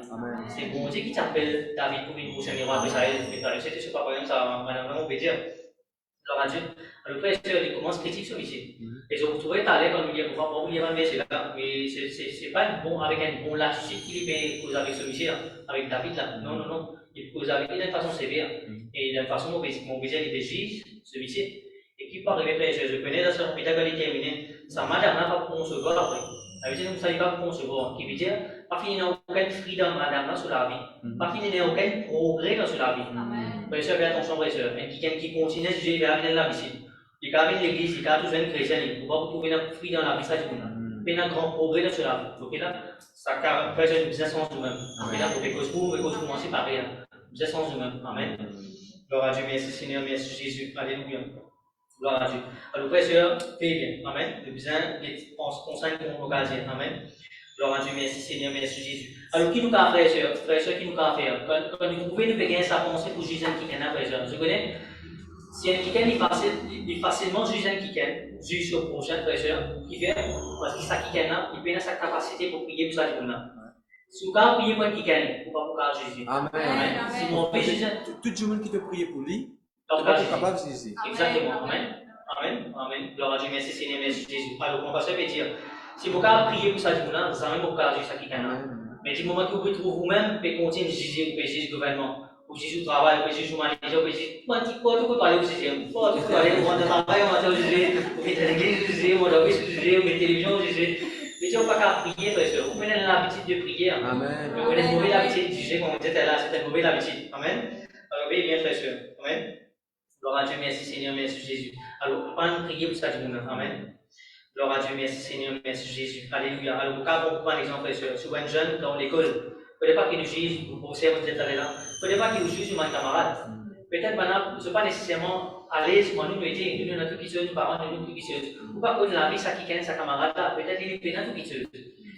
C'est bon Dieu qui t'appelle David pour une prochaine roi d'Israël. C'était ce pas ça, madame, on peut dire. Alors, à Dieu, le frère il commence à critiquer celui-ci. Et je vous trouvez tout à l'heure quand nous lisons, vous lire un verset là, mais c'est pas bon avec un bon latitude qu'il est cause avec celui-ci là, avec David là. Non. Il cause avec d'une façon sévère. Et d'une façon mauvaise, il déchire celui-ci. Et qui peut arriver, je connais dans ce chapitre quand il est terminé, ça madame n'a pas concevoir après. Ça veut dire que vous ne savez pas concevoir. Qui veut dire, pas fini n'a aucun freedom madame là sur la vie. Pas fini n'a aucun progrès dans la vie. Frère, faites attention, frère. Quelqu'un qui continue à juger vers la vie. Il a amené l'église, il a toujours une chrétienne, il ne peut pas vous trouver un fruit dans la vie, ça dit qu'on fait un grand progrès dans la vie. Donc là, ça fait une business en nous-mêmes. Et là, vous pouvez commencer par rien. Business en nous-mêmes. Amen. Gloire à Dieu, merci Seigneur, merci Jésus. Alléluia. Gloire à Dieu. Alors, frère, sœur, faites bien. Amen. Le besoin conseille pour l'occasion. Amen. Gloire à Dieu, merci Seigneur, merci Jésus. Alors, qui nous a fait, frère, sœur, qui nous a fait? Quand nous pouvons nous payer sa pensée pour Jésus qui est là, frère, sœur. Je connais. Si un kiken il facilement juge un kiken, juge le prochain frère et sœur, qui fait parce que ça kiken là, il a sa capacité pour prier pour ça du monde. Si vous pouvez prier pour un kiken, vous ne pouvez pas juger. Amen. Si vous pouvez juger, Tout le monde qui te prie pour lui, tu tu vas vas être juger. capable de juger. Exactement. Amen. Amen. Amen. Gloire à Dieu, merci Seigneur, merci Jésus. Alors, mon pasteur peut dire, si vous pouvez prier pour ça du monde, vous n'avez pas juger ça kiken là. Mais du moment que vous pouvez trouver vous-même, vous pouvez continuer de juger, vous pouvez juger le gouvernement. Vous jugez le travail, vous jugez le manager, vous jugez tout ce que vous parlez, vous jugez. Tout ce que vous parlez, vous travail, vous jugez, vous faites l'église, vous jugez, vous avez jugé, vous faites télévision, vous jugez. Mais si on ne peut pas prier, frère et sœur, vous prenez l'habitude de prier. Amen. Vous prenez une mauvaise habitude de juger, comme vous êtes là, c'est une mauvaise habitude. Amen. Alors, veillez bien, frère et sœur. Amen. Gloire à Dieu, merci Seigneur, merci Jésus. Alors, pas nous prier pour ça du monde. Amen. Gloire à Dieu, merci Seigneur, merci Jésus. Alléluia. Alors, quand on prend un exemple, frère et sœur, sur un jeune dans l'école, il ne faut pas qu'il nous juge, vous pensez, vous êtes là. Il ne faut pas qu'il nous juge sur mon camarade. Peut-être maintenant, nous ne sommes pas nécessairement à l'aise pour nous aider. Nous, nous, qui sommes, nos parents, nous, qui sommes. Ou pas qu'on la vie, ça qui gagne sa camarade là. Peut-être qu'il est pénal, tout qui sommes.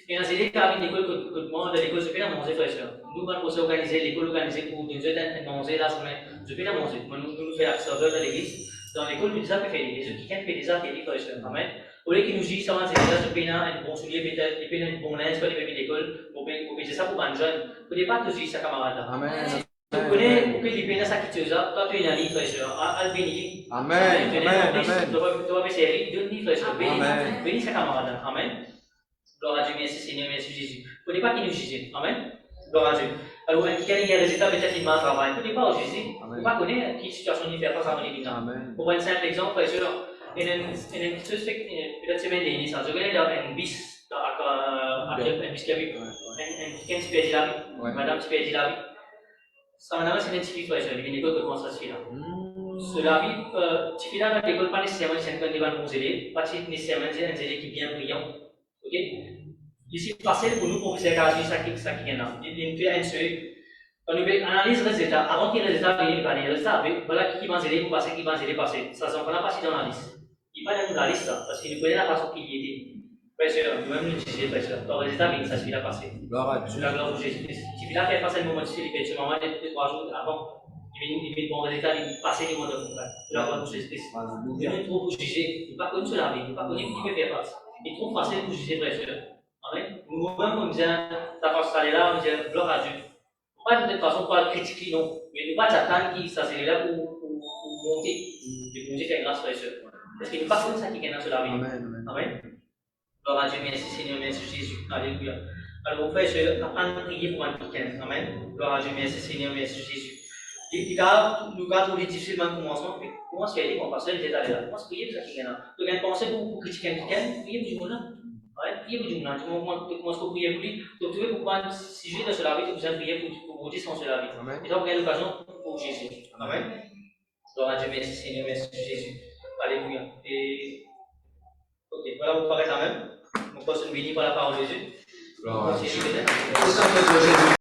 Et dans ces cas, avec l'école, que moi, de l'école, je peux la manger, frère et sœur. Nous, quand on s'est organisé, l'école organisée pour nous aider à manger la journée, je peux la manger. Nous faisons la serveur de l'église. Dans l'école, nous déjà fait les autres qui gagnent, fait déjà fait des frères et sœurs. Amen. Au lieu qu'ils nous disent, ça va, c'est déjà, je peux un bon soulier, peut-être, et puis un bon linge, pour les bébés d'école, pour payer ça pour un jeune. Vous ne pouvez pas te juger sa camarade là. Amen. Vous connaissez, vous pouvez libérer sa quittuse là, toi tu es un livre, frère et sœur, à le bénir. Amen. Amen. Tu dois baisser, donne-lui, frère et sœur, Amen. bénis sa camarade. Amen. Gloire à Dieu, merci Seigneur, merci Jésus. Vous ne pouvez pas qu'il nous juge. Amen. Gloire à Dieu. Alors, quand il y a des résultats, peut-être qu'il m'a un travail. Vous ne pouvez pas au juger. Vous ne pouvez pas connaître quelle situation il fait face à mon église. Pour un simple exemple, frère et sœur, peut-être semaine dernière, je connais un bis, un bis qui a vu, un petit peu dit la vie, madame qui a dit la vie. Ça m'a c'est un petit peu frère et sœur, il y a une école comment ça se fait là. Cela vie, petit peu là, l'école pas nécessairement c'est un candidat pour nous aider, pas nécessairement c'est un élève qui est bien brillant. Ok? Ici, facile pour nous pour faire ça qui est là. Il fait un seul. Quand nous analysons les résultats, avant que les résultats viennent, les résultats, voilà qui va aider pour passer, qui va aider passer. Ça, on ne pas passer dans la liste. Il n'est pas dans la liste là, parce qu'il nous connaît la façon qu'il y était. Frère et sœur, nous-mêmes nous disons, frère et sœur, le résultat vient, ça suffit à passer. Gloire à Dieu. La gloire de Jésus-Christ. Si il a fait passer le moment de Philippe, ce moment, 3 jours avant, il vient bon résultat, il passe le moment de frère. La gloire de Jésus-Christ. Il est trop pour juger, il n'est pas connu sur la vie, il n'est pas connu qui peut faire face. Il est trop facile pour juger, frère et sœur. Amen. Nous-mêmes, on dit, ta face est là, on dit, gloire à Dieu. Pas de toute façon pour critiquer, non. Mais ne pas t'attendre qui s'asseye là pour monter. Et pour dire faire grâce, frère et sœur. Parce qu'il n'est pas comme ça qui gagne sur la vie. Amen. Amen. Gloire à Dieu, merci Seigneur, merci Jésus. Alléluia. Alors, frère et sœur, apprendre à prier pour un week-end. Amen. Gloire à Dieu, merci Seigneur, merci Jésus. Et quand nous avons trouvé difficilement commencement, comment se fait-il qu'on passe là, il est allé là. Comment se prier pour ça qui gagne là. Donc, une pensée pour critiquer un week-end, prier pour du monde là. Priez pour du monde. Du moment où commence à prier pour lui, donc tu veux pourquoi si je vais dans la vie, vous allez prier pour vous dire sans la vie. Et donc, il y a l'occasion pour Jésus. Amen. Gloire à Dieu, merci Seigneur, merci Jésus. Alléluia. Et ok, voilà, vous parlez quand même. Mon poste béni par la parole de Jésus. Gloire à Dieu. Jésus.